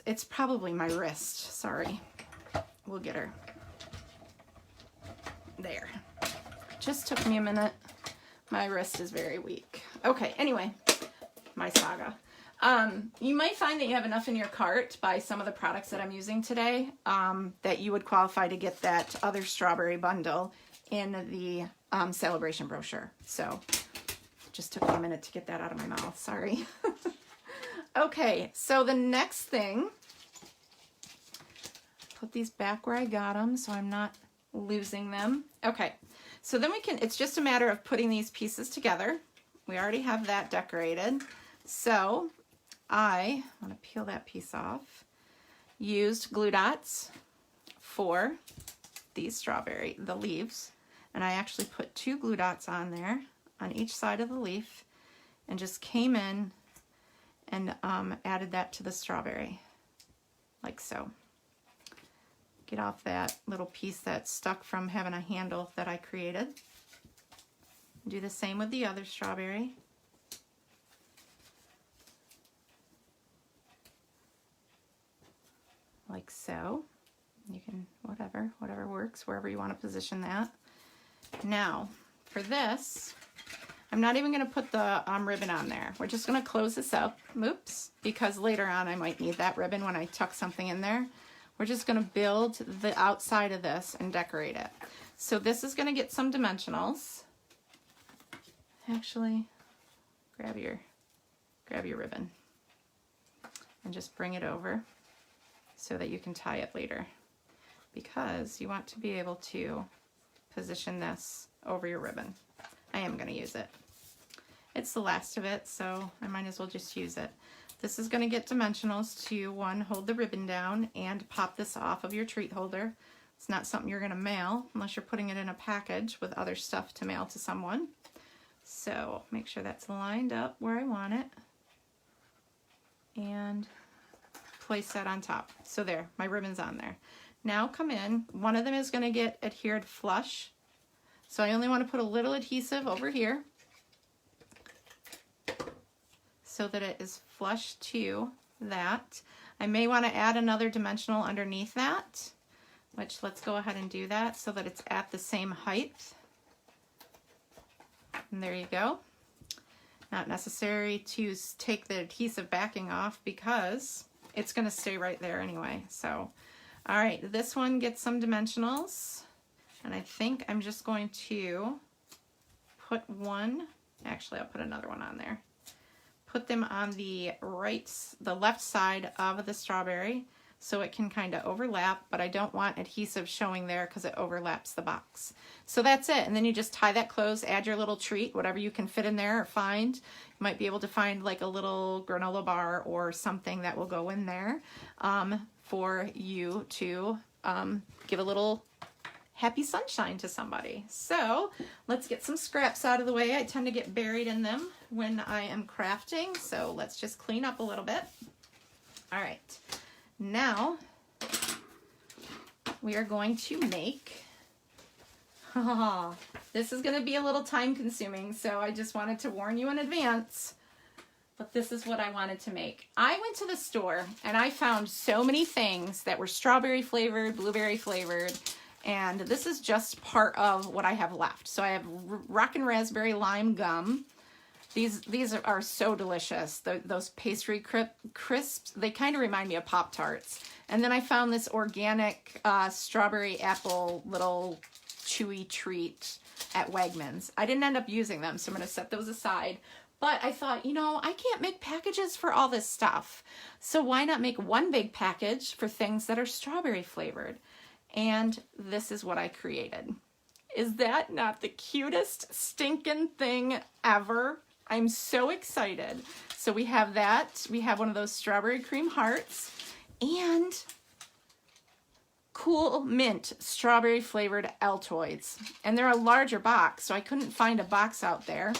It's probably my wrist. Sorry. We'll get her. There. Just took me a minute. My wrist is very weak. Okay, anyway, my saga. You might find that you have enough in your cart by some of the products that I'm using today that you would qualify to get that other strawberry bundle in the celebration brochure. So just took me a minute to get that out of my mouth. Sorry. Okay, so the next thing, put these back where I got them so I'm not losing them. Okay, so then it's just a matter of putting these pieces together. We already have that decorated. So I want to peel that piece off. Used glue dots for these the leaves. And I actually put 2 glue dots on there on each side of the leaf and just came in and added that to the strawberry, like so. Get off that little piece that's stuck from having a handle that I created. Do the same with the other strawberry. like so. You can, whatever works, wherever you want to position that. Now, for this, I'm not even going to put the ribbon on there. We're just going to close this up, oops, because later on I might need that ribbon when I tuck something in there. We're just going to build the outside of this and decorate it. So this is going to get some dimensionals. Actually, grab your ribbon and just bring it over so that you can tie it later, because you want to be able to position this over your ribbon. I am going to use it. It's the last of it, so I might as well just use it. This is going to get dimensionals to, one, hold the ribbon down and pop this off of your treat holder. It's not something you're going to mail unless you're putting it in a package with other stuff to mail to someone. So make sure that's lined up where I want it and place that on top. So there, my ribbon's on there. Now come in, one of them is going to get adhered flush. So I only want to put a little adhesive over here so that it is flush to that. I may want to add another dimensional underneath that, which let's go ahead and do that so that it's at the same height. And there you go. Not necessary to take the adhesive backing off because it's going to stay right there anyway. So, all right, this one gets some dimensionals. And I think I'm just going to put one, actually I'll put another one on there. Put them on the left side of the strawberry so it can kind of overlap, but I don't want adhesive showing there because it overlaps the box. So that's it, and then you just tie that closed, add your little treat, whatever you can fit in there or find. You might be able to find like a little granola bar or something that will go in there for you to give a little happy sunshine to somebody. So let's get some scraps out of the way. I tend to get buried in them when I am crafting, so let's just clean up a little bit. All right, now we are going to make, this is going to be a little time consuming, so I just wanted to warn you in advance, but this is what I wanted to make. I went to the store and I found so many things that were strawberry flavored, blueberry flavored, and this is just part of what I have left. So I have Rockin' Raspberry Lime Gum. These are so delicious. Those pastry crisps, they kind of remind me of Pop-Tarts. And then I found this organic strawberry apple little chewy treat at Wegmans. I didn't end up using them, so I'm going to set those aside. But I thought, you know, I can't make packages for all this stuff. So why not make one big package for things that are strawberry flavored? And this is what I created. Is that not the cutest stinking thing ever? I'm so excited. So we have that. We have one of those strawberry cream hearts and Cool Mint strawberry flavored Altoids. And they're a larger box, so I couldn't find a box out there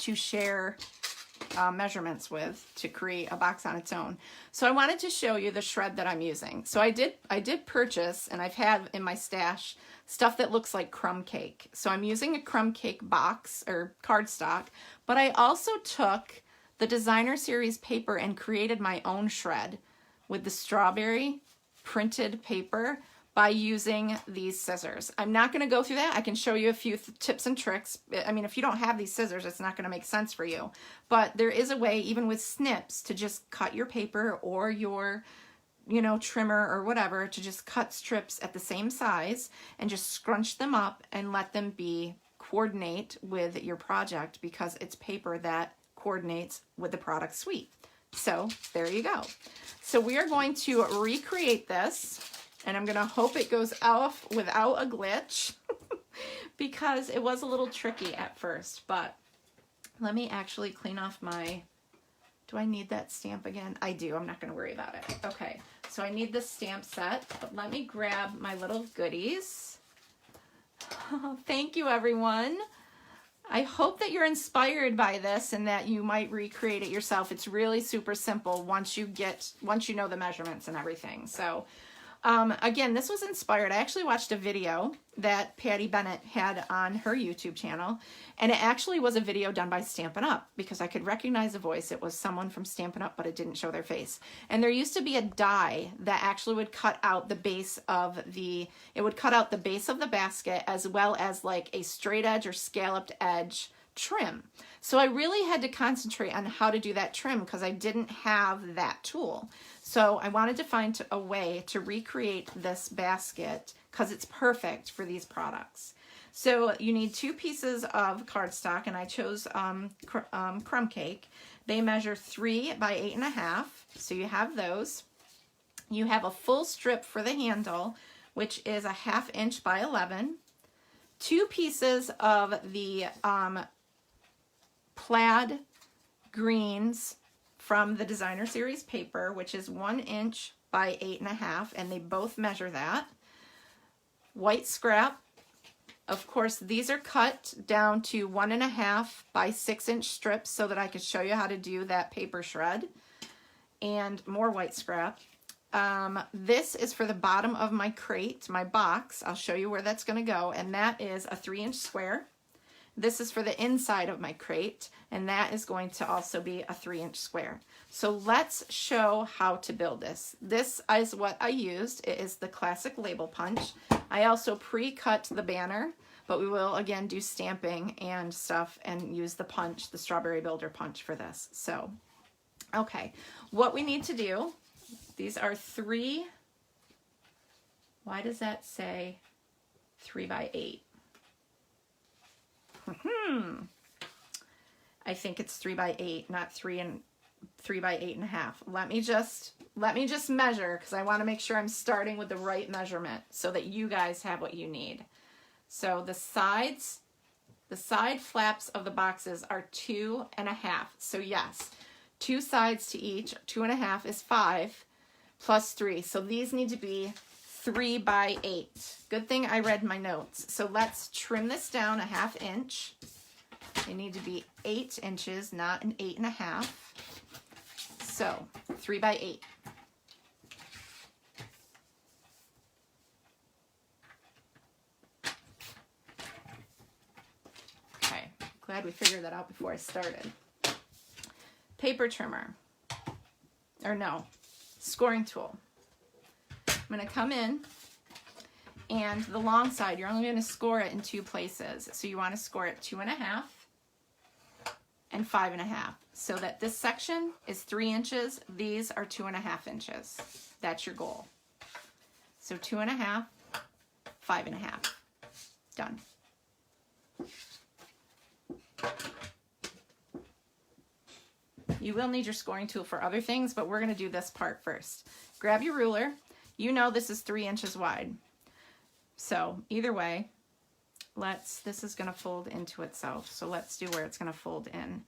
to share measurements with to create a box on its own. So I wanted to show you the shred that I'm using. So I did purchase, and I've had in my stash, stuff that looks like crumb cake. So I'm using a crumb cake box or cardstock, but I also took the designer series paper and created my own shred with the strawberry printed paper by using these scissors. I'm not going to go through that. I can show you a few tips and tricks. I mean, if you don't have these scissors, it's not going to make sense for you. But there is a way, even with snips, to just cut your paper or your, you know, trimmer or whatever, to just cut strips at the same size and just scrunch them up and let them coordinate with your project, because it's paper that coordinates with the product suite. So there you go. So we are going to recreate this. And I'm going to hope it goes off without a glitch because it was a little tricky at first. But let me actually clean off my, do I need that stamp again? I do. I'm not going to worry about it. Okay, so I need this stamp set. But let me grab my little goodies. Thank you, everyone. I hope that you're inspired by this and that you might recreate it yourself. It's really super simple once you know the measurements and everything. So Again, this was inspired. I actually watched a video that Patty Bennett had on her YouTube channel, and it actually was a video done by Stampin' Up! Because I could recognize the voice. It was someone from Stampin' Up!, but it didn't show their face. And there used to be a die that actually would cut out the base of the, it would cut out the base of the basket as well as like a straight edge or scalloped edge trim. So I really had to concentrate on how to do that trim because I didn't have that tool. So I wanted to find a way to recreate this basket because it's perfect for these products. So you need 2 pieces of cardstock, and I chose Crumb Cake. They measure 3 by 8.5, so you have those. You have a full strip for the handle, which is a 1/2 inch by 11. 2 pieces of the plaid greens from the Designer Series paper, which is 1 inch by 8.5, and they both measure that. White scrap. Of course, these are cut down to 1.5 by 6 inch strips so that I could show you how to do that paper shred. And more white scrap. This is for the bottom of my crate, my box. I'll show you where that's going to go, and that is a 3-inch square. This is for the inside of my crate, and that is going to also be a 3-inch square. So let's show how to build this. This is what I used. It is the classic label punch. I also pre-cut the banner, but we will again do stamping and stuff and use the punch, the Strawberry Builder punch for this. So, okay, what we need to do, these are 3, why does that say 3 by 8? I think it's 3 by 8, not 3 by 8.5. Let me just measure because I want to make sure I'm starting with the right measurement so that you guys have what you need. So the side flaps of the boxes are 2.5. So yes, 2 sides to each. 2.5 is 5 plus 3. So these need to be 3 by 8. Good thing I read my notes. So let's trim this down a 1/2 inch. They need to be 8 inches, not an 8.5. So 3 by 8. Okay, glad we figured that out before I started. Paper trimmer, or no, scoring tool. I'm going to come in, and the long side, you're only going to score it in 2 places. So you want to score it 2.5 and 5.5, so that this section is 3 inches. These are 2.5 inches. That's your goal. So 2.5, 5.5. Done. You will need your scoring tool for other things, but we're going to do this part first. Grab your ruler. You know this is 3 inches wide. So either way, this is going to fold into itself. So let's do where it's going to fold in.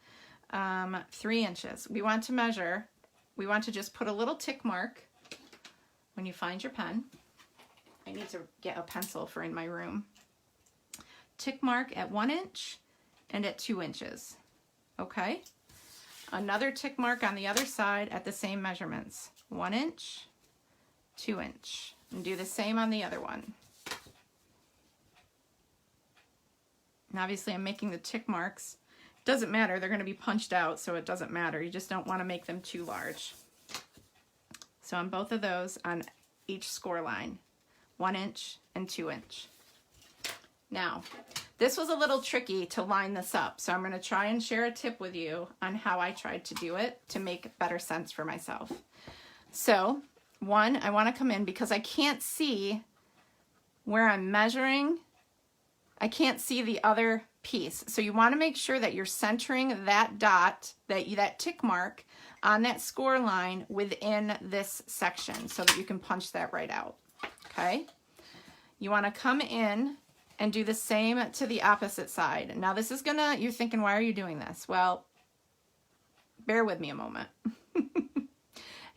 3 inches. We want to measure, we want to just put a little tick mark when you find your pen. I need to get a pencil for in my room. Tick mark at 1 inch and at 2 inches. Okay? Another tick mark on the other side at the same measurements. 1 inch, 2 inch. And do the same on the other one. And obviously I'm making the tick marks. Doesn't matter, they're going to be punched out, so it doesn't matter. You just don't want to make them too large. So on both of those, on each score line, 1 inch and 2 inch. Now, this was a little tricky to line this up, so I'm going to try and share a tip with you on how I tried to do it to make better sense for myself. So, 1, I want to come in because I can't see where I'm measuring. I can't see the other piece. So you want to make sure that you're centering that dot, that tick mark on that score line within this section so that you can punch that right out. Okay? You want to come in and do the same to the opposite side. Now this is gonna, you're thinking, why are you doing this? Well, bear with me a moment.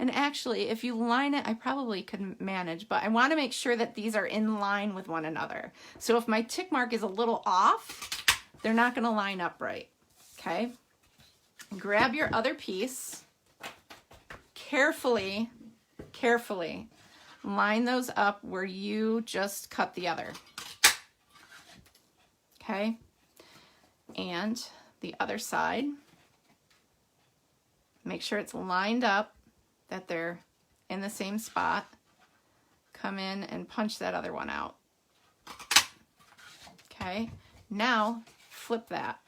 And actually, if you line it, I probably could manage, but I want to make sure that these are in line with one another. So if my tick mark is a little off, they're not going to line up right. Okay? Grab your other piece. Carefully line those up where you just cut the other. Okay, and the other side, make sure it's lined up, that they're in the same spot. Come in and punch that other one out. Okay, now flip that.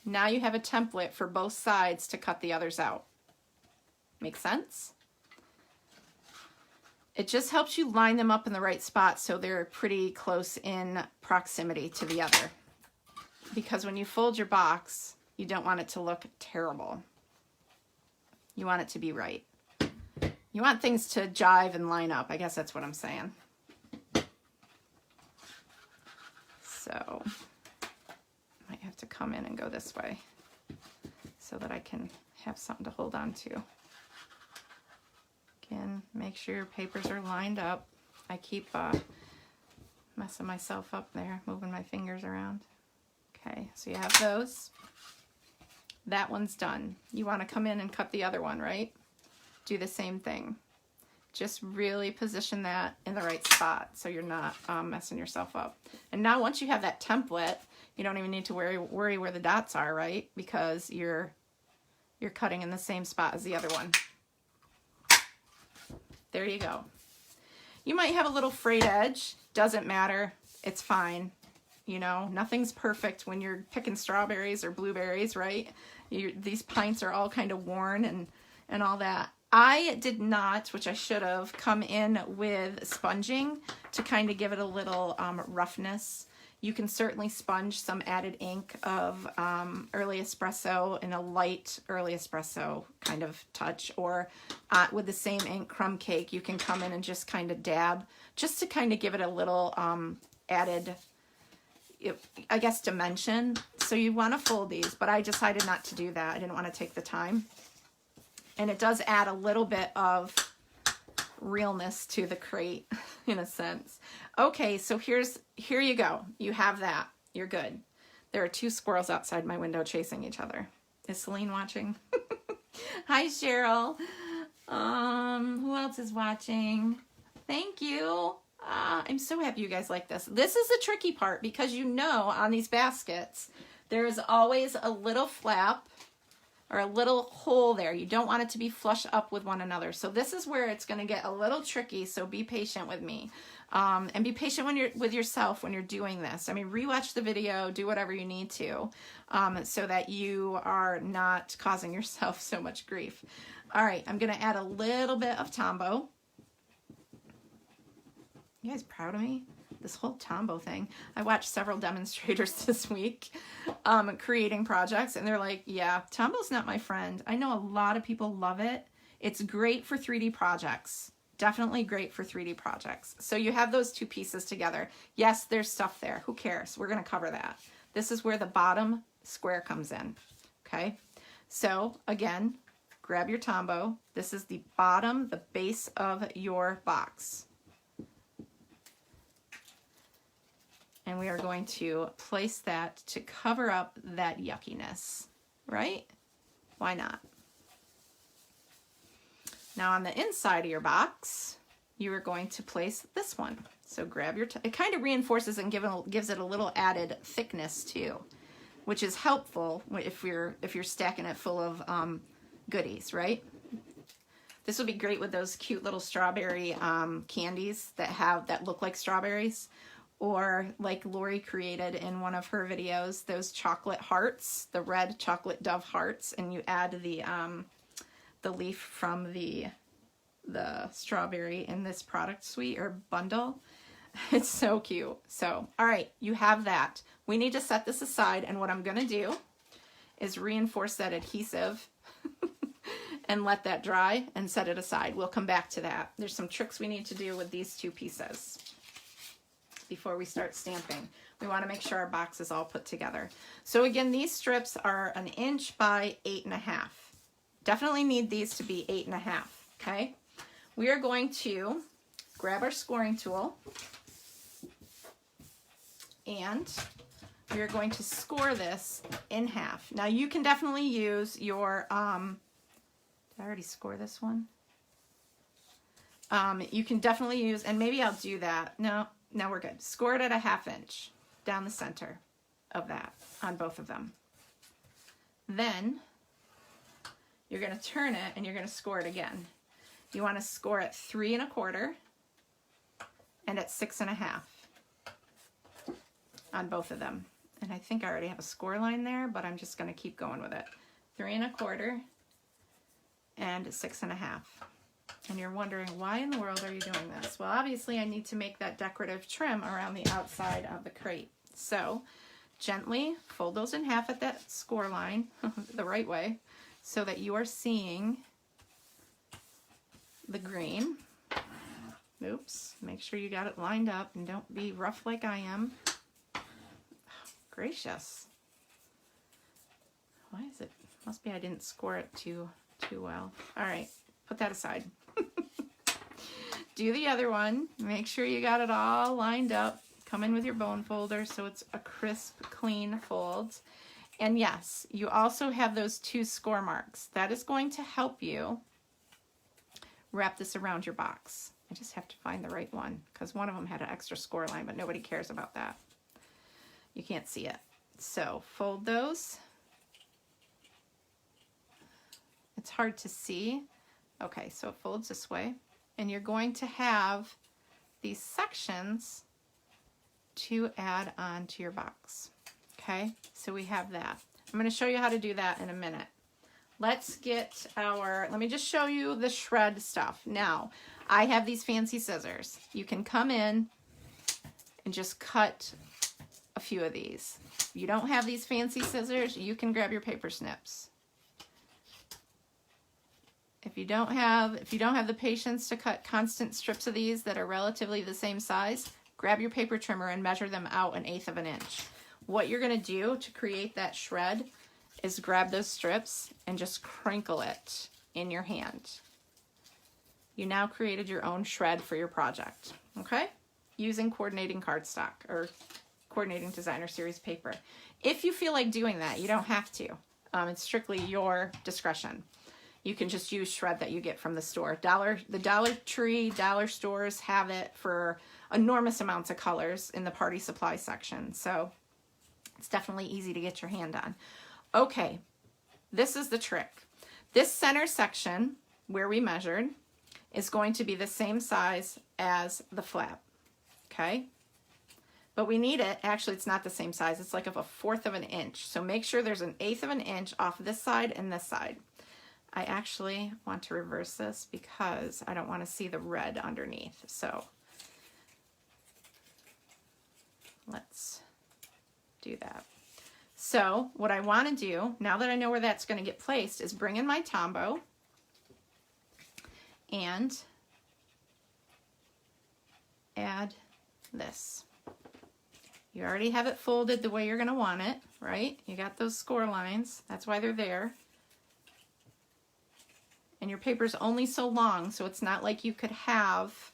Now you have a template for both sides to cut the others out. Make sense? It just helps you line them up in the right spot so they're pretty close in proximity to the other. Because when you fold your box, you don't want it to look terrible. You want it to be right. You want things to jive and line up. I guess that's what I'm saying. So, might have to come in and go this way so that I can have something to hold on to. Again, make sure your papers are lined up. I keep messing myself up there, moving my fingers around. Okay, so you have those. That one's done. You want to come in and cut the other one, right? Do the same thing. Just really position that in the right spot so you're not messing yourself up. And now once you have that template, you don't even need to worry where the dots are, right? Because you're cutting in the same spot as the other one. There you go. You might have a little frayed edge. Doesn't matter. It's fine. You know, nothing's perfect when you're picking strawberries or blueberries, right? These pints are all kind of worn and all that. I did not, which I should have, come in with sponging to kind of give it a little roughness. You can certainly sponge some added ink of early espresso in a light early espresso kind of touch, or with the same ink crumb cake, you can come in and just kind of dab, just to kind of give it a little added, I guess, dimension. So you want to fold these, but I decided not to do that. I didn't want to take the time. And it does add a little bit of realness to the crate in a sense. Okay, so here you go. You have that. You're good. There are two squirrels outside my window chasing each other. Is Celine watching? Hi, Cheryl. Who else is watching? Thank you. I'm so happy you guys like this. This is the tricky part because you know on these baskets there is always a little flap or a little hole there. You don't want it to be flush up with one another. So this is where it's going to get a little tricky, so be patient with me. And be patient when you're with yourself when you're doing this. I mean, rewatch the video, do whatever you need to, so that you are not causing yourself so much grief. All right, I'm going to add a little bit of Tombow. You guys proud of me? This whole Tombow thing. I watched several demonstrators this week creating projects, and they're like, yeah, Tombow's not my friend. I know a lot of people love it. It's great for 3D projects. Definitely great for 3D projects. So you have those two pieces together. Yes, there's stuff there. Who cares? We're going to cover that. This is where the bottom square comes in. Okay? So, again, grab your Tombow. This is the bottom, the base of your box. And we are going to place that to cover up that yuckiness, right? Why not? Now on the inside of your box, you are going to place this one. So grab your, it kind of reinforces and gives it a little added thickness too, which is helpful if you're stacking it full of goodies, right? This would be great with those cute little strawberry candies that look like strawberries. Or like Lori created in one of her videos, those chocolate hearts, the red chocolate dove hearts, and you add the leaf from the strawberry in this product suite or bundle. It's so cute. So, all right, you have that. We need to set this aside, and what I'm gonna do is reinforce that adhesive and let that dry and set it aside. We'll come back to that. There's some tricks we need to do with these two pieces before we start stamping. We want to make sure our box is all put together. So again, these strips are 1 inch by 8.5. Definitely need these to be 8.5, okay? We are going to grab our scoring tool and we are going to score this in half. Now you can definitely use your, did I already score this one? You can definitely use, and maybe I'll do that. No, we're good. Score it at a 1/2 inch down the center of that on both of them. Then you're going to turn it and you're going to score it again. You want to score at 3 1/4 and at 6 1/2 on both of them. And I think I already have a score line there, but I'm just going to keep going with it. 3 1/4 and 6 1/2. And you're wondering, why in the world are you doing this? Well, obviously I need to make that decorative trim around the outside of the crate. So gently fold those in half at that score line the right way so that you are seeing the green. Oops, make sure you got it lined up and don't be rough like I am. Oh, gracious. Why is it? Must be I didn't score it too well. All right, put that aside. Do the other one. Make sure you got it all lined up. Come in with your bone folder so it's a crisp, clean fold. And yes, you also have those 2 score marks. That is going to help you wrap this around your box. I just have to find the right one because one of them had an extra score line, but nobody cares about that. You can't see it. So fold those. It's hard to see. Okay, so it folds this way. And you're going to have these sections to add on to your box. Okay, so we have that. I'm going to show you how to do that in a minute. Let's get let me just show you the shred stuff. Now, I have these fancy scissors. You can come in and just cut a few of these. If you don't have these fancy scissors, you can grab your paper snips. If you don't have the patience to cut constant strips of these that are relatively the same size, grab your paper trimmer and measure them out 1/8 of an inch. What you're going to do to create that shred is grab those strips and just crinkle it in your hand. You now created your own shred for your project, okay? Using coordinating cardstock or coordinating designer series paper. If you feel like doing that, you don't have to. It's strictly your discretion. You can just use shred that you get from the store. The Dollar Tree, dollar stores have it for enormous amounts of colors in the party supply section. So it's definitely easy to get your hand on. Okay, this is the trick. This center section where we measured is going to be the same size as the flap, okay? But we need it, actually it's not the same size, it's like of 1/4 of an inch. So make sure there's 1/8 of an inch off this side and this side. I actually want to reverse this because I don't want to see the red underneath. So let's do that. So what I want to do, now that I know where that's going to get placed, is bring in my Tombow and add this. You already have it folded the way you're going to want it, right? You got those score lines. That's why they're there. And your paper's only so long, so it's not like you could have,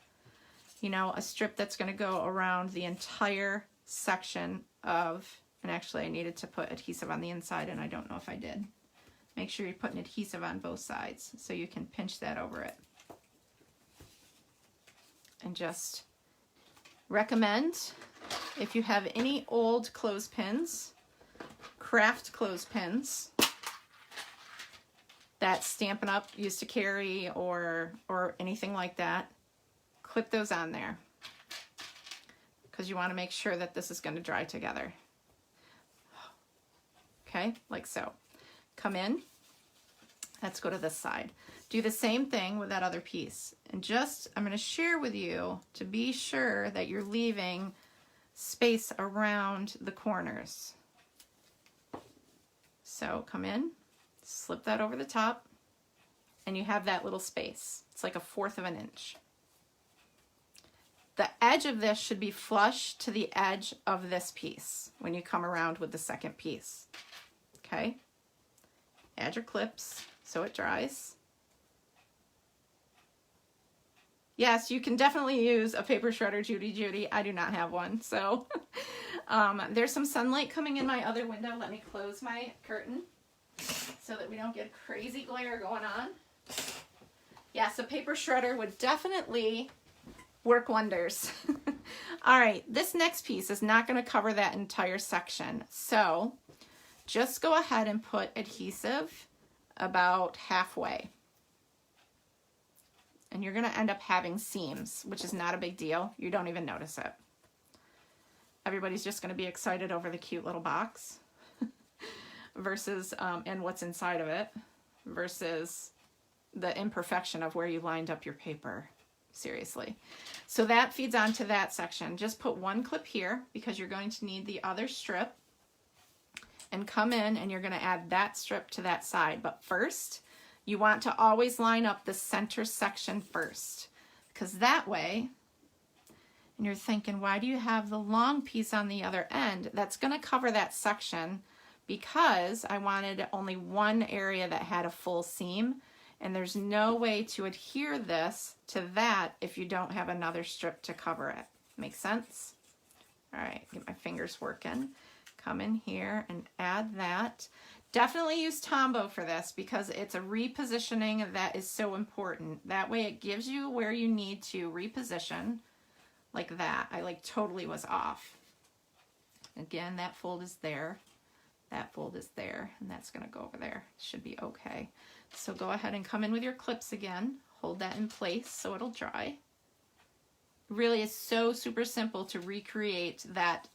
you know, a strip that's going to go around the entire section of, and actually I needed to put adhesive on the inside and I don't know if I did. Make sure you're putting adhesive on both sides so you can pinch that over it. And just recommend, if you have any old clothespins, craft clothespins, that Stampin' Up! Used to carry or anything like that, clip those on there because you want to make sure that this is going to dry together. Okay, like so. Come in. Let's go to this side. Do the same thing with that other piece. And just, I'm going to share with you to be sure that you're leaving space around the corners. So come in. Slip that over the top, and you have that little space. It's like 1/4 of an inch. The edge of this should be flush to the edge of this piece when you come around with the second piece. Okay? Add your clips so it dries. Yes, you can definitely use a paper shredder, Judy. I do not have one, so there's some sunlight coming in my other window. Let me close my curtain so that we don't get crazy glare going on. Yes, a paper shredder would definitely work wonders. All right, this next piece is not going to cover that entire section. So just go ahead and put adhesive about halfway. And you're going to end up having seams, which is not a big deal. You don't even notice it. Everybody's just going to be excited over the cute little box versus, and what's inside of it, versus the imperfection of where you lined up your paper. Seriously. So that feeds onto that section. Just put one clip here because you're going to need the other strip, and come in and you're going to add that strip to that side. But first, you want to always line up the center section first, because that way, and you're thinking, why do you have the long piece on the other end? That's going to cover that section because I wanted only one area that had a full seam, and there's no way to adhere this to that if you don't have another strip to cover it. Make sense? All right, get my fingers working. Come in here and add that. Definitely use Tombow for this because it's a repositioning that is so important. That way it gives you where you need to reposition. Like that. I like totally was off. Again, that fold is there. That fold is there. And that's going to go over there. Should be okay. So go ahead and come in with your clips again. Hold that in place so it'll dry. Really is so super simple to recreate that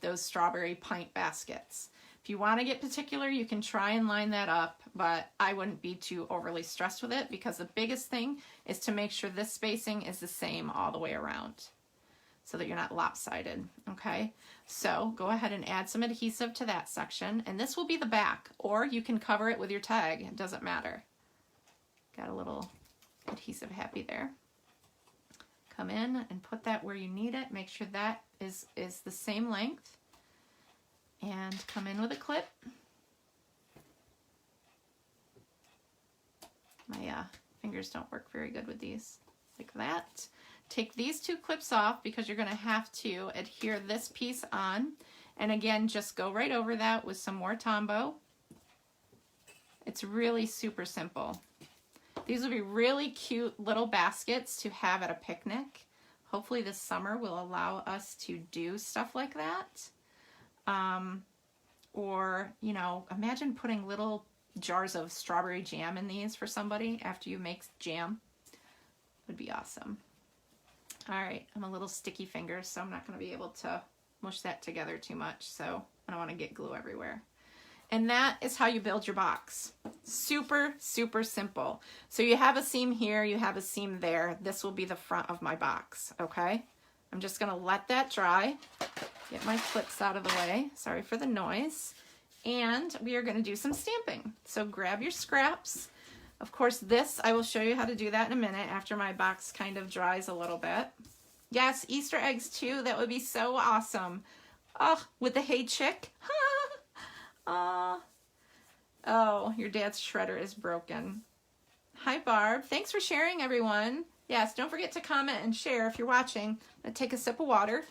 those strawberry pint baskets. If you want to get particular, you can try and line that up, but I wouldn't be too overly stressed with it because the biggest thing is to make sure this spacing is the same all the way around, so that you're not lopsided, okay? So go ahead and add some adhesive to that section, and this will be the back, or you can cover it with your tag, it doesn't matter. Got a little adhesive happy there. Come in and put that where you need it, make sure that is the same length, and come in with a clip. My fingers don't work very good with these, like that. Take these two clips off because you're going to have to adhere this piece on. And again, just go right over that with some more Tombow. It's really super simple. These will be really cute little baskets to have at a picnic. Hopefully this summer will allow us to do stuff like that. Or, you know, imagine putting little jars of strawberry jam in these for somebody after you make jam. Would be awesome. All right, I'm a little sticky fingers, so I'm not going to be able to mush that together too much, so I don't want to get glue everywhere. And that is how you build your box. Super, super simple. So you have a seam here, you have a seam there. This will be the front of my box, okay? I'm just going to let that dry, get my clips out of the way. Sorry for the noise. And we are going to do some stamping. So grab your scraps. Of course, this, I will show you how to do that in a minute after my box kind of dries a little bit. Yes, Easter eggs too. That would be so awesome. Oh, with the Hey Chick. Oh, your dad's shredder is broken. Hi, Barb. Thanks for sharing, everyone. Yes, don't forget to comment and share if you're watching. I'm going to take a sip of water.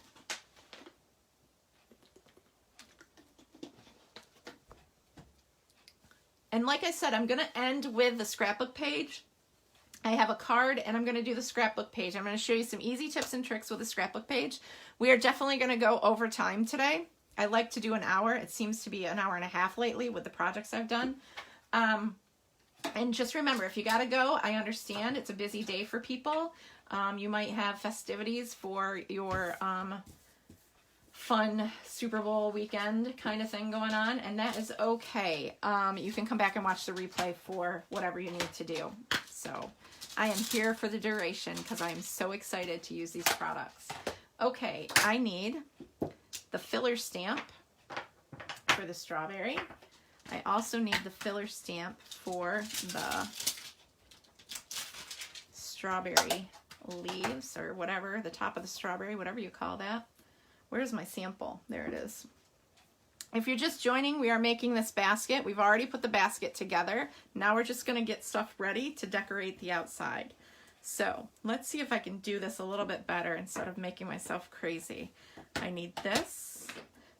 And like I said, I'm going to end with the scrapbook page. I have a card and I'm going to do the scrapbook page. I'm going to show you some easy tips and tricks with the scrapbook page. We are definitely going to go over time today. I like to do an hour. It seems to be an hour and a half lately with the projects I've done. And just remember, if you got to go, I understand it's a busy day for people. You might have festivities for your fun Super Bowl weekend kind of thing going on, and that is okay. You can come back and watch the replay for whatever you need to do. So I am here for the duration because I am so excited to use these products. Okay, I need the filler stamp for the strawberry. I also need the filler stamp for the strawberry leaves, or whatever, the top of the strawberry, whatever you call that. Where's my sample? There it is. If you're just joining, we are making this basket. We've already put the basket together. Now we're just going to get stuff ready to decorate the outside. So let's see if I can do this a little bit better instead of making myself crazy. I need this.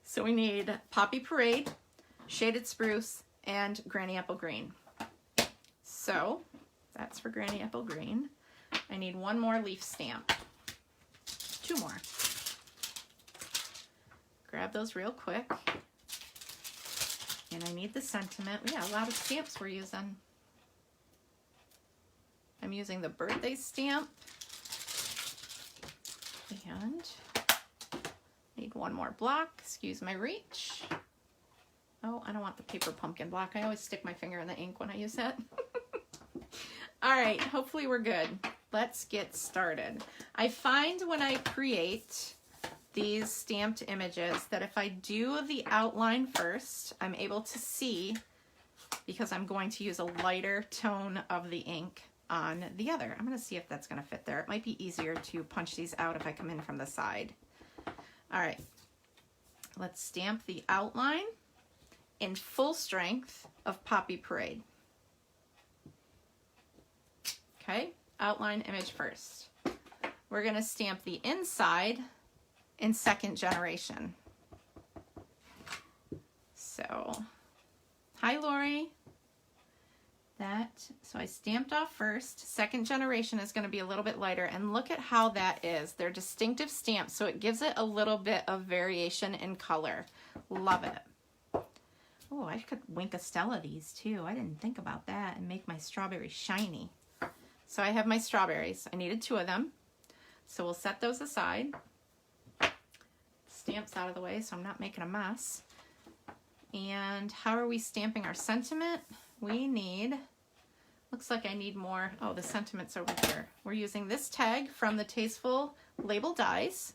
So we need Poppy Parade, Shaded Spruce, and Granny Apple Green. So That's for Granny Apple Green. I need one more leaf stamp. 2 more. Grab those real quick. And I need the sentiment. We got a lot of stamps we're using. I'm using the birthday stamp. And need one more block. Excuse my reach. Oh, I don't want the paper pumpkin block. I always stick my finger in the ink when I use it. All right, hopefully we're good. Let's get started. I find when I create these stamped images that if I do the outline first, I'm able to see, because I'm going to use a lighter tone of the ink on the other. I'm going to see if that's going to fit there. It might be easier to punch these out if I come in from the side. All right, let's stamp the outline in full strength of Poppy Parade. Okay, outline image first. We're going to stamp the inside in second generation. So, hi Lori. So I stamped off first. Second generation is going to be a little bit lighter, and look at how that is. They're distinctive stamps, so it gives it a little bit of variation in color. Love it. Oh, I could Wink Estella these too. I didn't think about that, and make my strawberries shiny. So I have my strawberries. I needed 2 of them. So we'll set those aside. Stamps out of the way so I'm not making a mess. And how are we stamping our sentiment? We need, looks like I need more. Oh, the sentiment's over here. We're using this tag from the Tasteful Label Dies,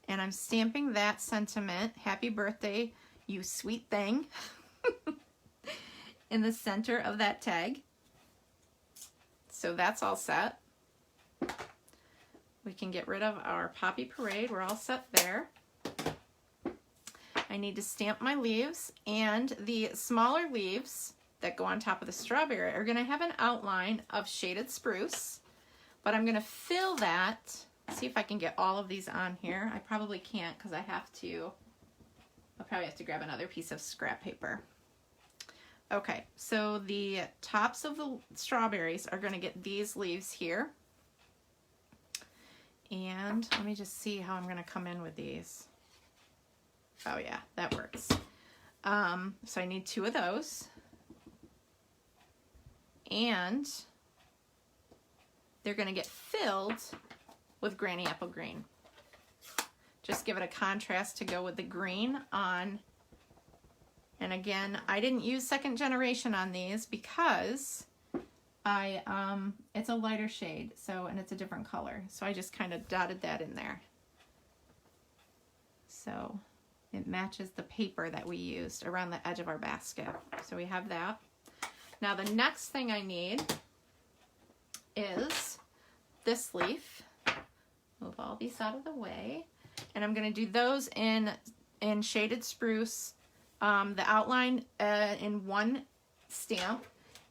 and I'm stamping that sentiment, happy birthday, you sweet thing, in the center of that tag. So that's all set. We can get rid of our Poppy Parade. We're all set there. I need to stamp my leaves, and the smaller leaves that go on top of the strawberry are going to have an outline of shaded spruce, but I'm going to fill that. See if I can get all of these on here. I probably can't because I'll probably have to grab another piece of scrap paper. Okay, so the tops of the strawberries are going to get these leaves here. And let me just see how I'm going to come in with these. Oh yeah, that works. So I need 2 of those. And they're going to get filled with Granny Apple Green. Just give it a contrast to go with the green on. And again, I didn't use second generation on these because it's a lighter shade, and it's a different color. So I just kind of dotted that in there. So it matches the paper that we used around the edge of our basket. So we have that. Now the next thing I need is this leaf. Move all these out of the way. And I'm going to do those in shaded spruce. The outline in one stamp,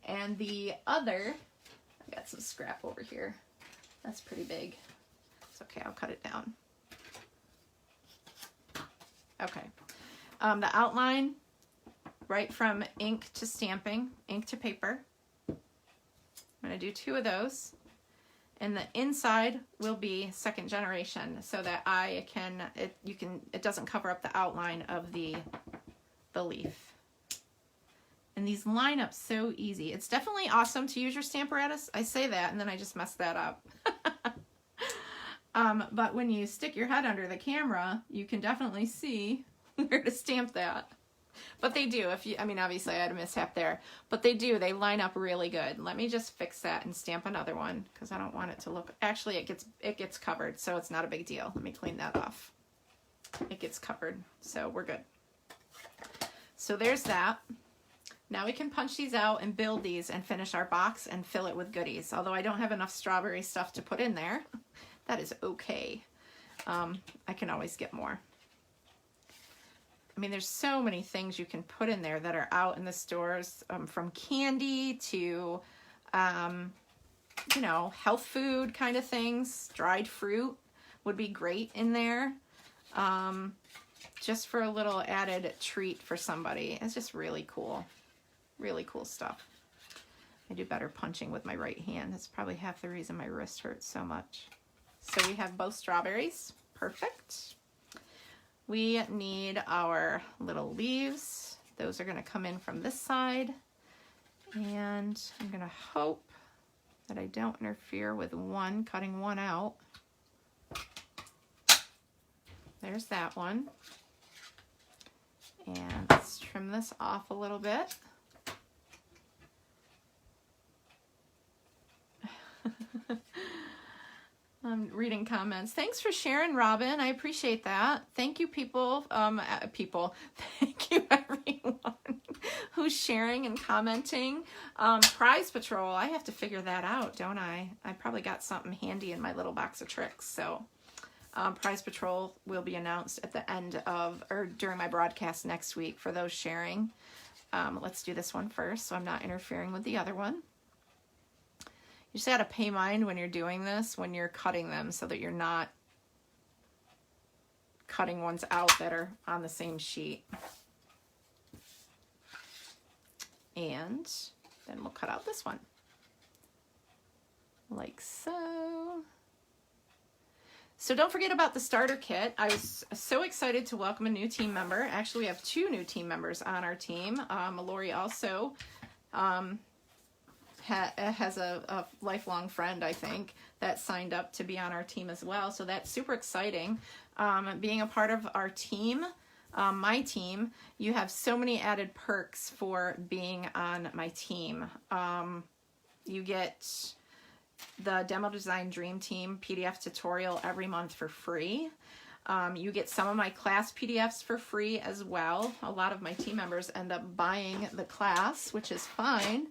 and the other, I've got some scrap over here. That's pretty big. It's okay, I'll cut it down. Okay. The outline, right from ink to stamping, ink to paper. I'm going to do 2 of those. And the inside will be second generation so that it doesn't cover up the outline of the leaf. And these line up so easy. It's definitely awesome to use your Stamparatus. I say that and then I just messed that up. But when you stick your head under the camera, you can definitely see where to stamp that. But they do, obviously I had a mishap there, but they line up really good. Let me just fix that and stamp another one because I don't want it to look, actually it gets covered, so it's not a big deal. Let me clean that off. It gets covered, so we're good. So there's that. Now we can punch these out and build these and finish our box and fill it with goodies. Although I don't have enough strawberry stuff to put in there, that is okay. I can always get more. There's so many things you can put in there that are out in the stores, from candy to, health food kind of things. Dried fruit would be great in there. Just for a little added treat for somebody. It's just really cool. Really cool stuff. I do better punching with my right hand. That's probably half the reason my wrist hurts so much. So we have both strawberries. Perfect. We need our little leaves. Those are going to come in from this side. And I'm going to hope that I don't interfere with one, cutting one out. There's that one. And let's trim this off a little bit. I'm reading comments. Thanks for sharing, Robin. I appreciate that. Thank you, people. Thank you, everyone who's sharing and commenting. Prize Patrol. I have to figure that out, don't I? I probably got something handy in my little box of tricks. So, Prize Patrol will be announced at the end of or during my broadcast next week for those sharing. Let's do this one first, so I'm not interfering with the other one. You just got to pay mind when you're doing this, when you're cutting them, so that you're not cutting ones out that are on the same sheet. And then we'll cut out this one. Like so. So don't forget about the starter kit. I was so excited to welcome a new team member. Actually, we have 2 new team members on our team. Lori also has a lifelong friend, I think, that signed up to be on our team as well. So that's super exciting. Being a part of our team, my team, you have so many added perks for being on my team. You get the Demo Design Dream Team PDF tutorial every month for free. You get some of my class PDFs for free as well. A lot of my team members end up buying the class, which is fine.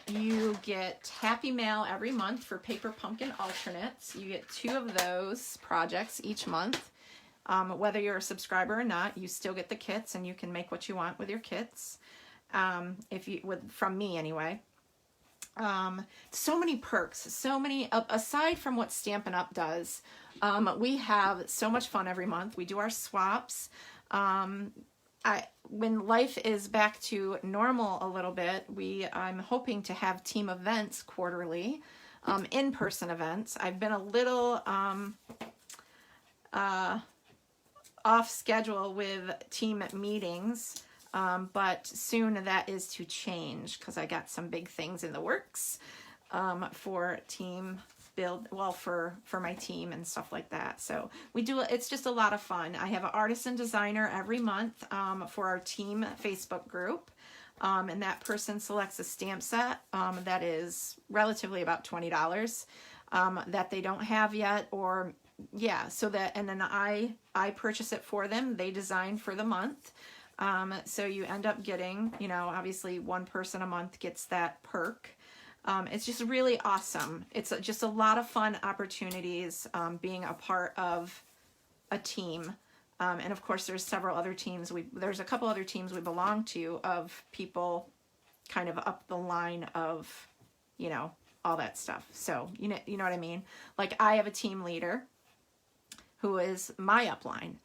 You get Happy Mail every month for Paper Pumpkin Alternates. You get 2 of those projects each month. Whether you're a subscriber or not, you still get the kits, and you can make what you want with your kits. From me anyway. So many perks, so many, aside from what Stampin' Up! Does, we have so much fun every month. We do our swaps. When life is back to normal a little bit, I'm hoping to have team events quarterly, in-person events. I've been a little off schedule with team meetings, but soon that is to change because I got some big things in the works for team build, well, for my team and stuff like that. So it's just a lot of fun. I have an artist and designer every month for our team Facebook group. And that person selects a stamp set that is relatively about $20 that they don't have yet, or and then I purchase it for them. They design for the month. So you end up getting, obviously one person a month gets that perk. It's just really awesome. It's just a lot of fun opportunities being a part of a team. And of course, there's several other teams. There's a couple other teams we belong to of people kind of up the line of, all that stuff. So, you know what I mean? Like I have a team leader who is my upline,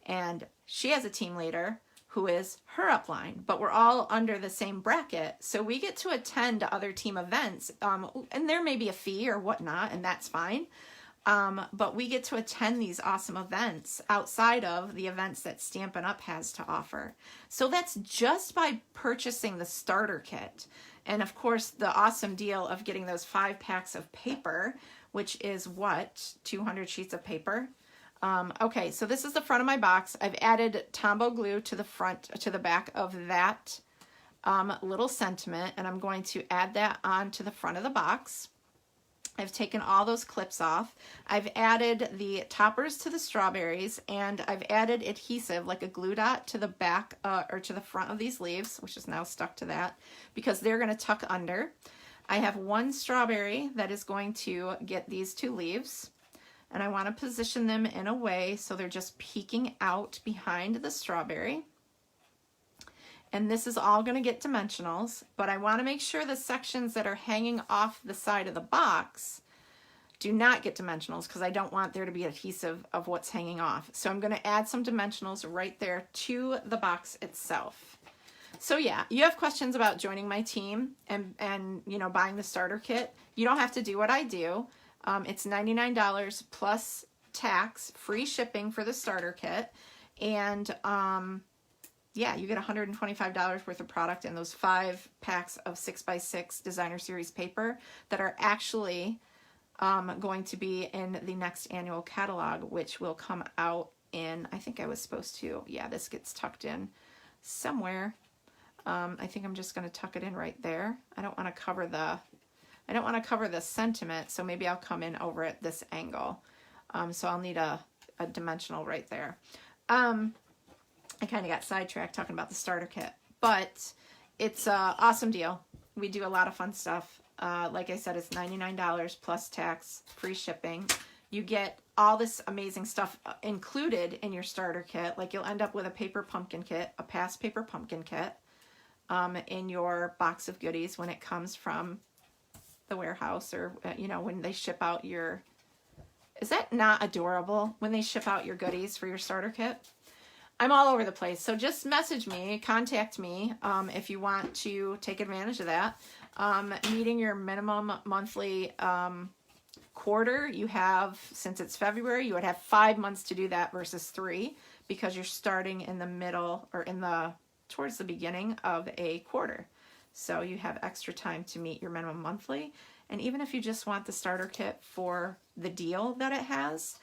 and she has a team leader who is her upline, but we're all under the same bracket. So we get to attend other team events, and there may be a fee or whatnot, and that's fine. But we get to attend these awesome events outside of the events that Stampin' Up! Has to offer. So that's just by purchasing the starter kit. And of course, the awesome deal of getting those 5 packs of paper, which is 200 sheets of paper. Okay, so this is the front of my box. I've added Tombow glue to the back of that little sentiment, and I'm going to add that onto the front of the box. I've taken all those clips off. I've added the toppers to the strawberries, and I've added adhesive, like a glue dot, to the back or to the front of these leaves, which is now stuck to that, because they're going to tuck under. I have 1 strawberry that is going to get these 2 leaves. And I want to position them in a way so they're just peeking out behind the strawberry. And this is all going to get dimensionals, but I want to make sure the sections that are hanging off the side of the box do not get dimensionals, because I don't want there to be adhesive of what's hanging off. So I'm going to add some dimensionals right there to the box itself. So yeah, you have questions about joining my team and you know, buying the starter kit. You don't have to do what I do. It's $99 plus tax, free shipping for the starter kit. And yeah, you get $125 worth of product and those 5 packs of 6x6 designer series paper that are actually going to be in the next annual catalog, which will come out in, I think I was supposed to, yeah, this gets tucked in somewhere. I think I'm just going to tuck it in right there. I don't want to cover the sentiment, so maybe I'll come in over at this angle. So I'll need a dimensional right there. I kind of got sidetracked talking about the starter kit, but it's an awesome deal. We do a lot of fun stuff. Like I said, it's $99 plus tax, free shipping. You get all this amazing stuff included in your starter kit. Like you'll end up with a paper pumpkin kit, a past paper pumpkin kit, in your box of goodies when it comes from the warehouse, or you know, when they ship out your, is that not adorable when they ship out your goodies for your starter kit? I'm all over the place, so just message me, contact me if you want to take advantage of that. Meeting your minimum monthly quarter, you have, since it's February, you would have 5 months to do that versus 3, because you're starting in the middle, or towards the beginning of a quarter. So you have extra time to meet your minimum monthly. And even if you just want the starter kit for the deal that it has,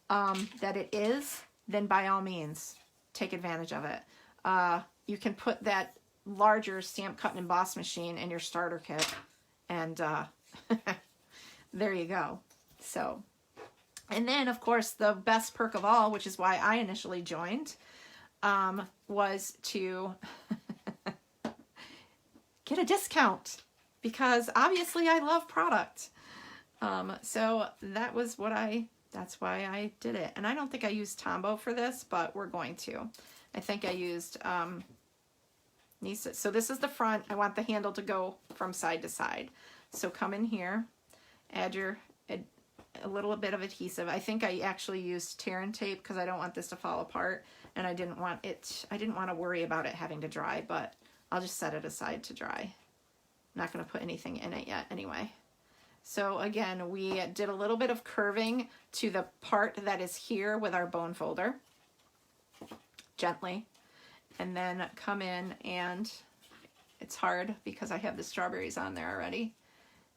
that it is, then by all means, take advantage of it. You can put that larger stamp cut and emboss machine in your starter kit, and there you go. So, and then of course the best perk of all, which is why I initially joined, was to get a discount, because obviously I love product. So that's why I did it. And I don't think I used Tombow for this, but we're going to. I think I used Nisa. So this is the front. I want the handle to go from side to side. So come in here, add a little bit of adhesive. I think I actually used tear and tape because I don't want this to fall apart, and I didn't want to worry about it having to dry, but I'll just set it aside to dry. I'm not going to put anything in it yet anyway. So again, we did a little bit of curving to the part that is here with our bone folder, gently, and then come in, and it's hard because I have the strawberries on there already.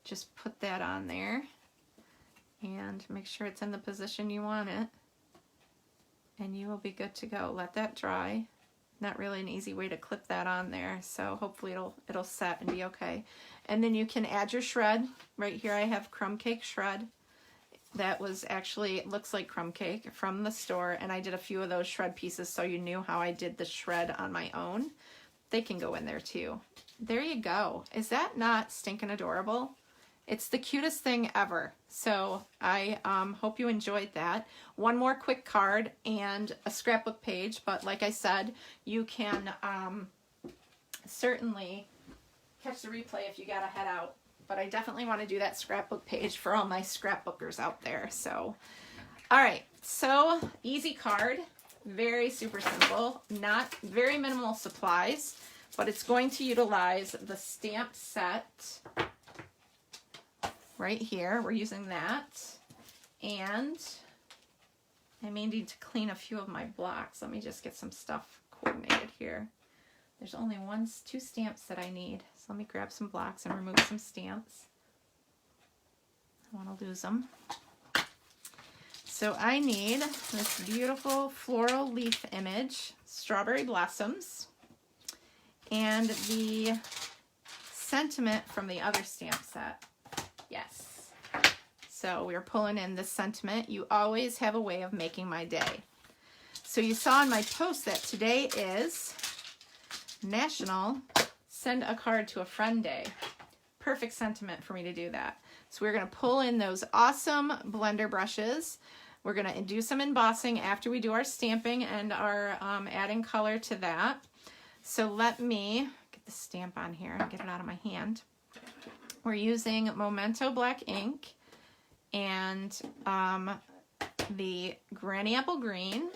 Just put that on there and make sure it's in the position you want it, and you will be good to go. Let that dry. Not really an easy way to clip that on there, so hopefully it'll set and be okay. And then you can add your shred. Right here I have crumb cake shred. That was actually, it looks like crumb cake from the store, and I did a few of those shred pieces so you knew how I did the shred on my own. They can go in there too. There you go. Is that not stinking adorable? It's the cutest thing ever. So I hope you enjoyed that. One more quick card and a scrapbook page, but like I said, you can certainly catch the replay if you gotta head out. But I definitely want to do that scrapbook page for all my scrapbookers out there. So, all right, so easy card, very super simple, not very minimal supplies, but it's going to utilize the stamp set right here. We're using that, and I may need to clean a few of my blocks. Let me just get some stuff coordinated here. There's only two stamps that I need. So let me grab some blocks and remove some stamps. I want to lose them. So I need this beautiful floral leaf image, strawberry blossoms, and the sentiment from the other stamp set. Yes. So we're pulling in this sentiment. You always have a way of making my day. So you saw in my post that today is National Send a Card to a Friend Day. Perfect sentiment for me to do that. So we're going to pull in those awesome blender brushes. We're going to do some embossing after we do our stamping and our adding color to that. So let me get the stamp on here and get it out of my hand. We're using Memento black ink and the Granny Apple Green,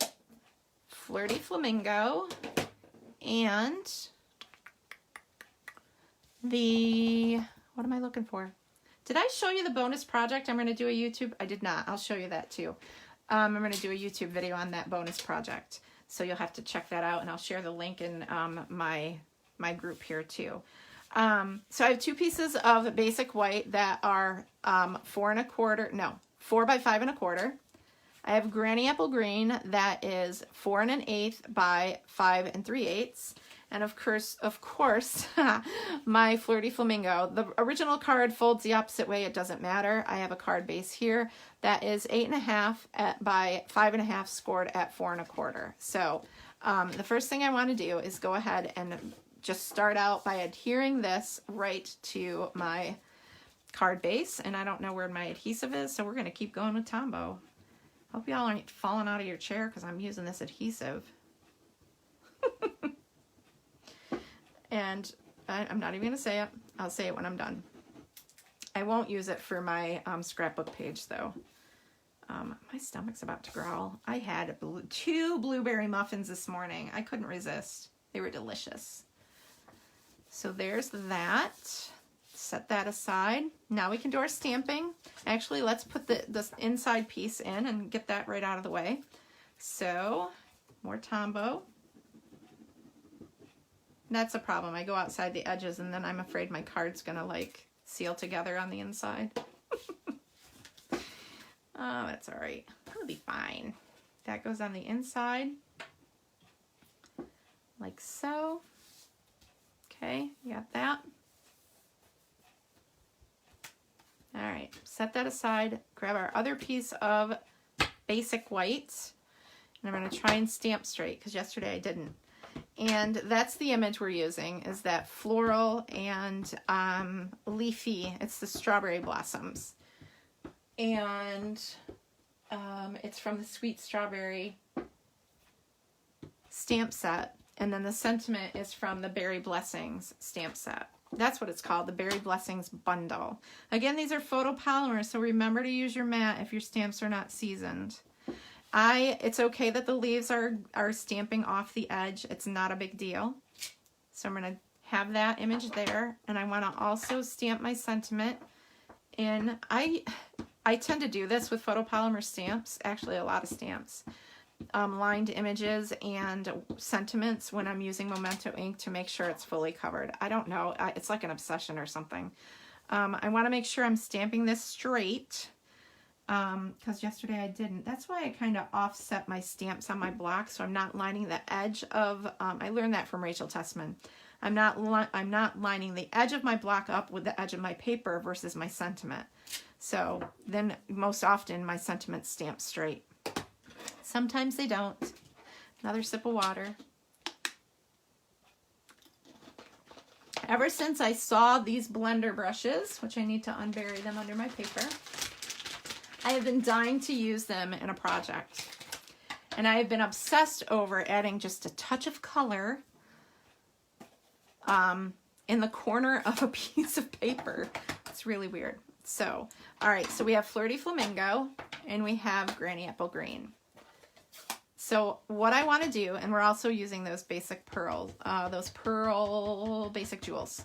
Flirty Flamingo, and what am I looking for? Did I show you the bonus project? I'm going to do a YouTube. I did not. I'll show you that too. I'm going to do a YouTube video on that bonus project. So you'll have to check that out, and I'll share the link in my group here too. So I have 2 pieces of basic white that are 4 by 5 1/4. I have Granny Apple Green that is 4 1/8 by 5 3/8. And of course, my Flirty Flamingo. The original card folds the opposite way. It doesn't matter. I have a card base here that is 8 1/2 by 5 1/2 scored at 4 1/4. So the first thing I want to do is go ahead and just start out by adhering this right to my card base. And I don't know where my adhesive is, so we're going to keep going with Tombow. Hope y'all aren't falling out of your chair because I'm using this adhesive. And I'm not even going to say it. I'll say it when I'm done. I won't use it for my scrapbook page, though. My stomach's about to growl. I had 2 blueberry muffins this morning. I couldn't resist. They were delicious. So there's that. Set that aside. Now we can do our stamping. Actually, let's put this inside piece in and get that right out of the way. So, more Tombow. That's a problem. I go outside the edges and then I'm afraid my card's gonna like seal together on the inside. Oh, that's all right. It'll be fine. That goes on the inside, like so. Okay, you got that. All right, set that aside. Grab our other piece of basic white, and I'm gonna try and stamp straight because yesterday I didn't. And that's the image we're using, is that floral and leafy. It's the strawberry blossoms. And it's from the Sweet Strawberry stamp set. And then the sentiment is from the Berry Blessings stamp set. That's what it's called, the Berry Blessings bundle. Again, these are photopolymers, so remember to use your mat if your stamps are not seasoned. It's okay that the leaves are stamping off the edge. It's not a big deal. So I'm going to have that image there. And I want to also stamp my sentiment. And I tend to do this with photopolymer stamps, actually a lot of stamps. Lined images and sentiments when I'm using Memento ink to make sure it's fully covered. I don't know. It's like an obsession or something. I want to make sure I'm stamping this straight. Because yesterday I didn't. That's why I kind of offset my stamps on my block, so I'm not lining the edge of, I learned that from Rachel Tessman. I'm not lining the edge of my block up with the edge of my paper versus my sentiment. So then most often my sentiments stamp straight. Sometimes they don't. Another sip of water. Ever since I saw these blender brushes, which I need to unbury them under my paper, I have been dying to use them in a project. And I have been obsessed over adding just a touch of color in the corner of a piece of paper. It's really weird. So, all right, so we have Flirty Flamingo and we have Granny Apple Green. So what I want to do, and we're also using those basic pearls, those pearl basic jewels.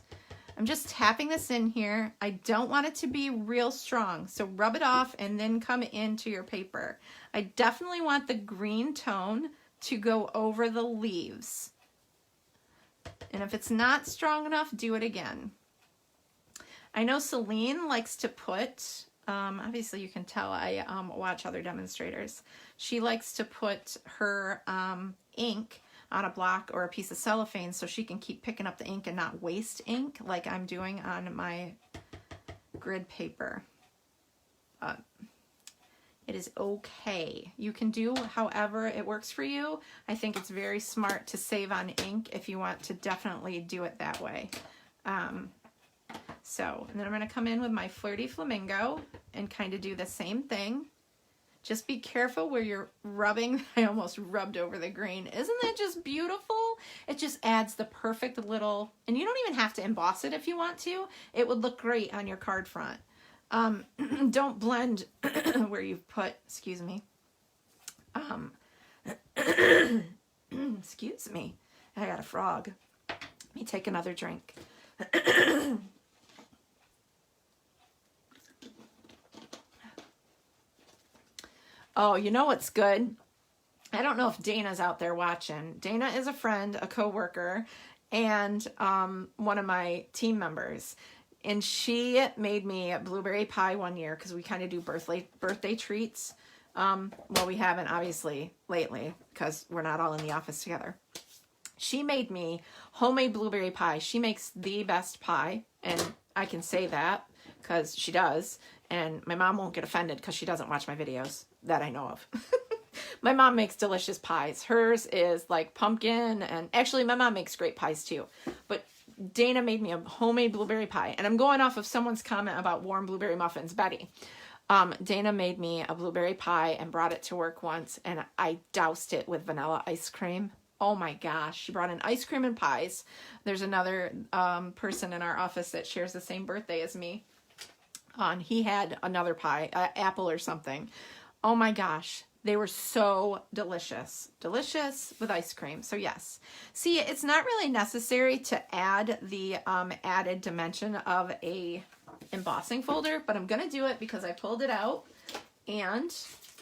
I'm just tapping this in here. I don't want it to be real strong, so rub it off and then come into your paper. I definitely want the green tone to go over the leaves. And if it's not strong enough, do it again. I know Celine likes to put, obviously you can tell I watch other demonstrators. She likes to put her ink on a block or a piece of cellophane so she can keep picking up the ink and not waste ink like I'm doing on my grid paper. It is okay. You can do however it works for you. I think it's very smart to save on ink if you want to definitely do it that way. And then I'm going to come in with my Flirty Flamingo and kind of do the same thing. Just be careful where you're rubbing. I almost rubbed over the green. Isn't that just beautiful? It just adds the perfect little, and you don't even have to emboss it if you want to. It would look great on your card front. Don't blend where you've put, excuse me. Excuse me. I got a frog. Let me take another drink. Oh, you know what's good? I don't know if Dana's out there watching. Dana is a friend, a coworker, and one of my team members. And she made me a blueberry pie one year because we kind of do birthday treats. Well, we haven't obviously lately because we're not all in the office together. She made me homemade blueberry pie. She makes the best pie, and I can say that because she does. And my mom won't get offended because she doesn't watch my videos that I know of. My mom makes delicious pies. Hers is like pumpkin, and actually my mom makes great pies too. But Dana made me a homemade blueberry pie, and I'm going off of someone's comment about warm blueberry muffins, Betty. Dana made me a blueberry pie and brought it to work once, and I doused it with vanilla ice cream. Oh my gosh, she brought in ice cream and pies. There's another person in our office that shares the same birthday as me. And he had another pie, apple or something. Oh my gosh, they were so delicious. Delicious with ice cream, so yes. See, it's not really necessary to add the added dimension of a embossing folder, but I'm gonna do it because I pulled it out, and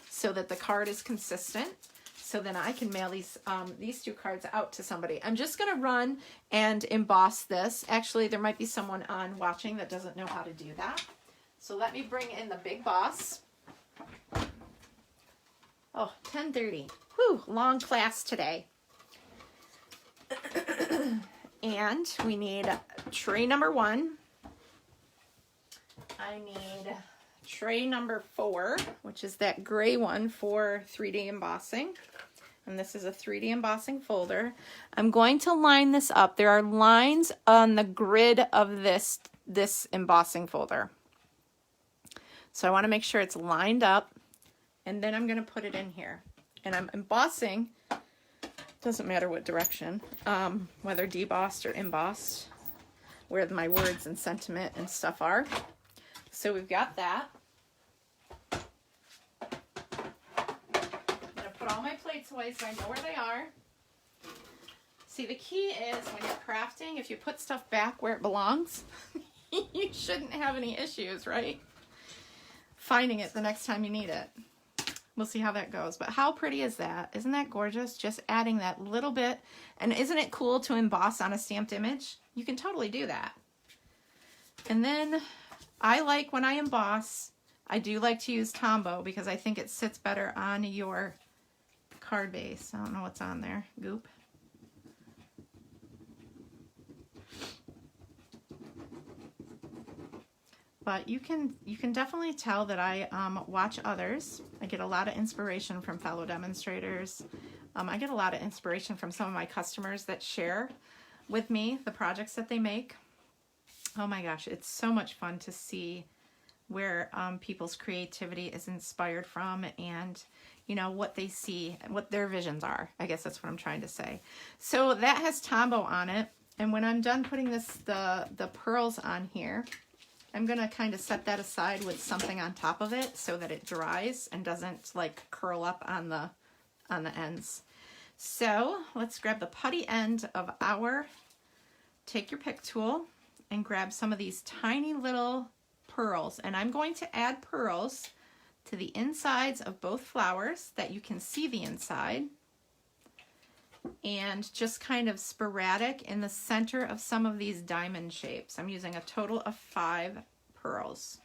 so that the card is consistent. So then I can mail these two cards out to somebody. I'm just going to run and emboss this. Actually, there might be someone on watching that doesn't know how to do that. So let me bring in the Big Boss. Oh, 10:30. Whew, long class today. And we need tray number 1. I need tray number 4, which is that gray one for 3D embossing. And this is a 3D embossing folder. I'm going to line this up. There are lines on the grid of this embossing folder. So I want to make sure it's lined up, and then I'm going to put it in here. And I'm embossing, doesn't matter what direction, whether debossed or embossed, where my words and sentiment and stuff are. So we've got that. Put all my plates away so I know where they are. See, the key is when you're crafting, if you put stuff back where it belongs, you shouldn't have any issues, right? Finding it the next time you need it. We'll see how that goes. But how pretty is that? Isn't that gorgeous? Just adding that little bit. And isn't it cool to emboss on a stamped image? You can totally do that. And then I like, when I emboss, I do like to use Tombow because I think it sits better on your card base. I don't know what's on there. Goop. But you can definitely tell that I watch others. I get a lot of inspiration from fellow demonstrators. I get a lot of inspiration from some of my customers that share with me the projects that they make. Oh my gosh, it's so much fun to see where people's creativity is inspired from, and you know what they see, what their visions are. I guess that's what I'm trying to say. So that has Tombow on it, and when I'm done putting the pearls on here, I'm gonna kind of set that aside with something on top of it so that it dries and doesn't like curl up on the ends. So let's grab the putty end of our take your pick tool and grab some of these tiny little pearls, and I'm going to add pearls to the insides of both flowers that you can see the inside, and just kind of sporadic in the center of some of these diamond shapes. I'm using a total of 5 pearls.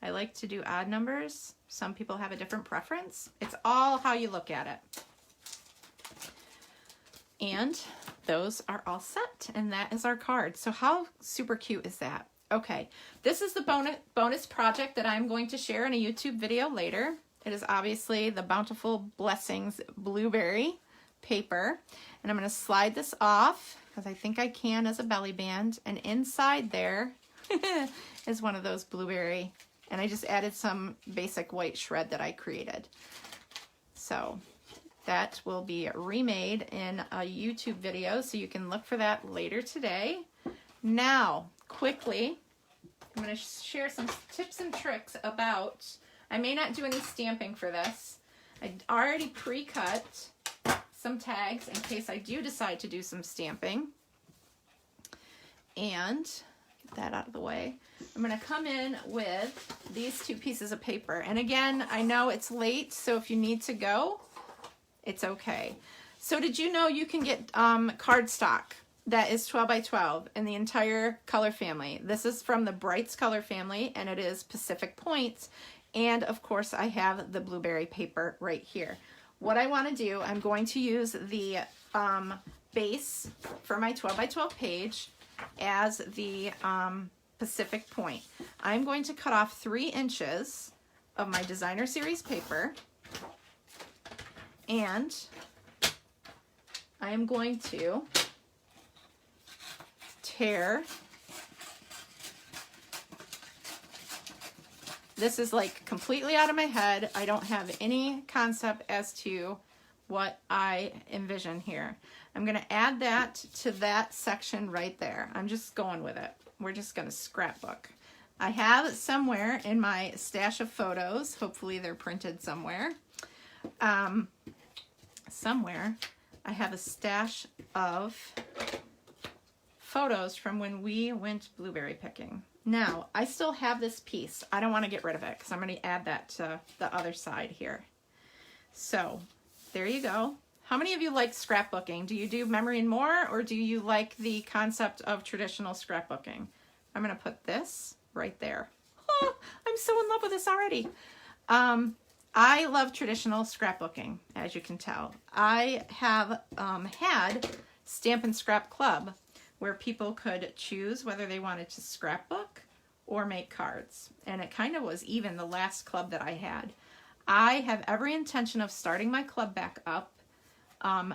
I like to do odd numbers. Some people have a different preference. It's all how you look at it. And those are all set, and that is our card. So how super cute is that? Okay, this is the bonus project that I'm going to share in a YouTube video later. It is obviously the Bountiful Blessings blueberry paper, and I'm going to slide this off because I think I can as a belly band, and inside there is one of those blueberry, and I just added some basic white shred that I created. So that will be remade in a YouTube video, so you can look for that later today. Now, quickly, I'm going to share some tips and tricks about, I may not do any stamping for this. I already pre-cut some tags in case I do decide to do some stamping. And get that out of the way. I'm going to come in with these 2 pieces of paper. And again, I know it's late, so if you need to go, it's okay. So did you know you can get cardstock that is 12 by 12 in the entire color family? This is from the Brights color family, and it is Pacific Points. And of course, I have the blueberry paper right here. What I want to do, I'm going to use the base for my 12 by 12 page as the Pacific Point. I'm going to cut off 3 inches of my designer series paper, and I am going to tear. This is like completely out of my head. I don't have any concept as to what I envision here. I'm going to add that to that section right there. I'm just going with it. We're just going to scrapbook. I have somewhere in my stash of photos, hopefully they're printed somewhere. Somewhere I have a stash of photos from when we went blueberry picking. Now, I still have this piece. I don't want to get rid of it because I'm going to add that to the other side here. So, there you go. How many of you like scrapbooking? Do you do memory and more, or do you like the concept of traditional scrapbooking? I'm going to put this right there. Oh, I'm so in love with this already. I love traditional scrapbooking, as you can tell. I have had Stamp and Scrap Club, where people could choose whether they wanted to scrapbook or make cards. And it kind of was even the last club that I had. I have every intention of starting my club back up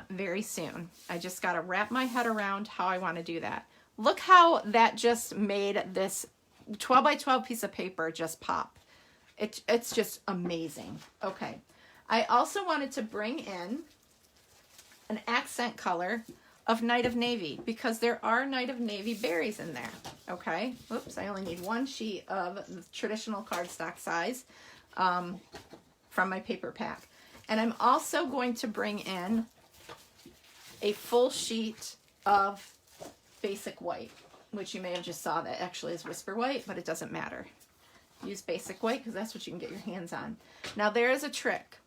very soon. I just got to wrap my head around how I want to do that. Look how that just made this 12 by 12 piece of paper just pop. It's just amazing. Okay. I also wanted to bring in an accent color of Night of Navy because there are Night of Navy berries in there. Okay. Oops, I only need 1 sheet of the traditional cardstock size from my paper pack. And I'm also going to bring in a full sheet of basic white, which you may have just saw that actually is Whisper White, but it doesn't matter. Use basic white because that's what you can get your hands on. Now there is a trick.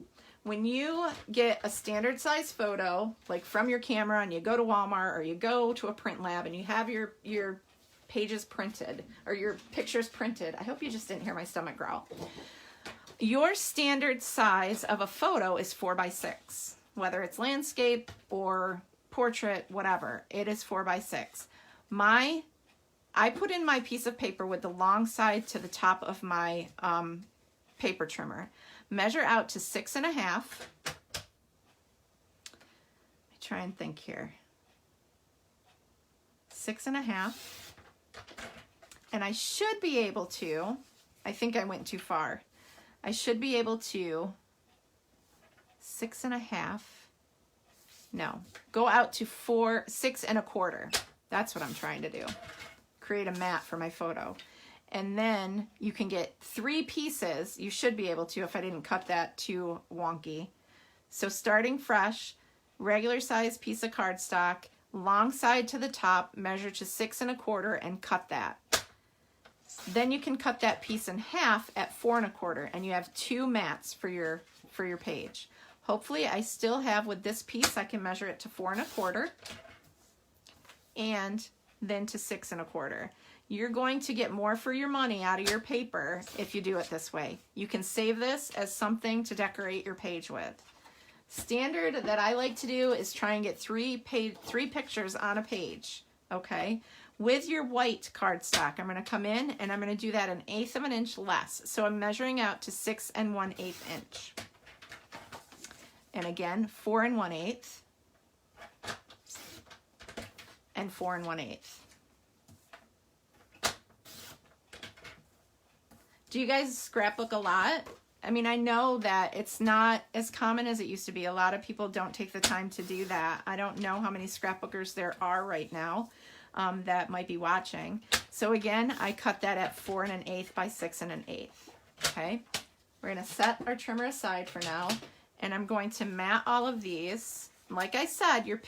When you get a standard size photo, like from your camera, and you go to Walmart or you go to a print lab and you have your pages printed or your pictures printed, I hope you just didn't hear my stomach growl. Your standard size of a photo is 4 by 6, whether it's landscape or portrait, whatever. It is 4 by 6. I put in my piece of paper with the long side to the top of my paper trimmer. Measure out to 6.5. Let me try and think here. 6.5. And I should be able to, I think I went too far. I should be able to 6.5. No, go out to 6 1/4. That's what I'm trying to do. Create a mat for my photo. And then you can get 3 pieces. You should be able to if I didn't cut that too wonky. So starting fresh, regular size piece of cardstock, long side to the top, measure to 6 1/4 and cut that. Then you can cut that piece in half at 4 1/4 and you have 2 mats for your page. Hopefully I still have with this piece, I can measure it to 4 1/4 and then to 6 1/4. You're going to get more for your money out of your paper if you do it this way. You can save this as something to decorate your page with. Standard that I like to do is try and get 3 pictures on a page, okay? With your white cardstock, I'm going to come in and I'm going to do that 1/8 of an inch less. So I'm measuring out to 6 1/8 inch. And again, 4 1/8 and 4 1/8. Do you guys scrapbook a lot? I mean, I know that it's not as common as it used to be. A lot of people don't take the time to do that. I don't know how many scrapbookers there are right now that might be watching. So again, I cut that at 4 1/8 by 6 1/8. Okay, we're going to set our trimmer aside for now, and I'm going to mat all of these. Like I said, your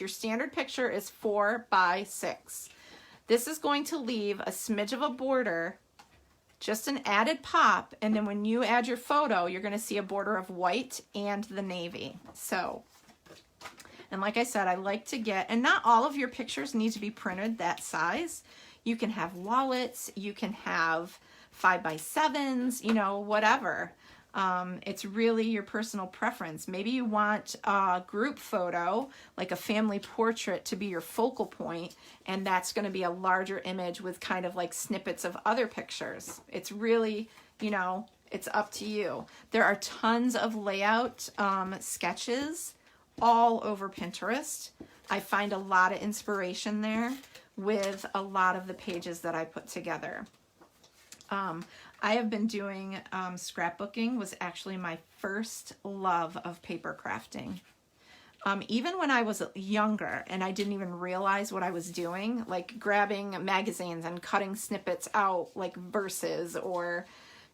standard picture is 4 by 6. This is going to leave a smidge of a border, just an added pop, and then when you add your photo, you're going to see a border of white and the navy. So, and like I said, I like to get, and not all of your pictures need to be printed that size. You can have wallets, you can have 5x7s, you know, whatever. It's really your personal preference. Maybe you want a group photo, like a family portrait, to be your focal point, and that's going to be a larger image with kind of like snippets of other pictures. It's really, you know, it's up to you. There are tons of layout sketches all over Pinterest. I find a lot of inspiration there with a lot of the pages that I put together. I have been doing scrapbooking, was actually my first love of paper crafting. Even when I was younger and I didn't even realize what I was doing, like grabbing magazines and cutting snippets out, like verses or,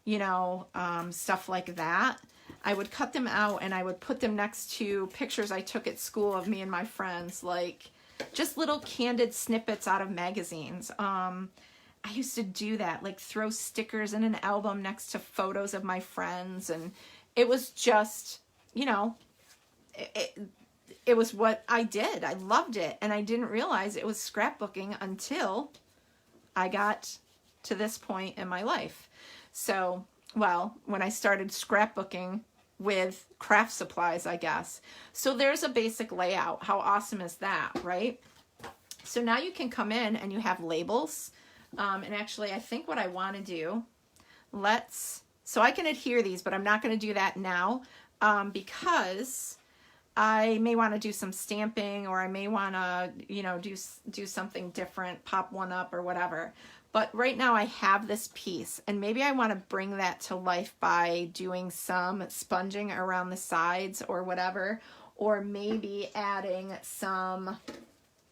you know, stuff like that. I would cut them out and I would put them next to pictures I took at school of me and my friends, like just little candid snippets out of magazines. I used to do that, like throw stickers in an album next to photos of my friends, and it was just, you know, it was what I did. I loved it, and I didn't realize it was scrapbooking until I got to this point in my life. So, well, when I started scrapbooking with craft supplies, I guess. So there's a basic layout. How awesome is that, right? So now you can come in and you have labels. And actually, I think what I want to do, so I can adhere these, but I'm not going to do that now because I may want to do some stamping, or I may want to, you know, do something different, pop one up or whatever. But right now I have this piece, and maybe I want to bring that to life by doing some sponging around the sides or whatever, or maybe adding some,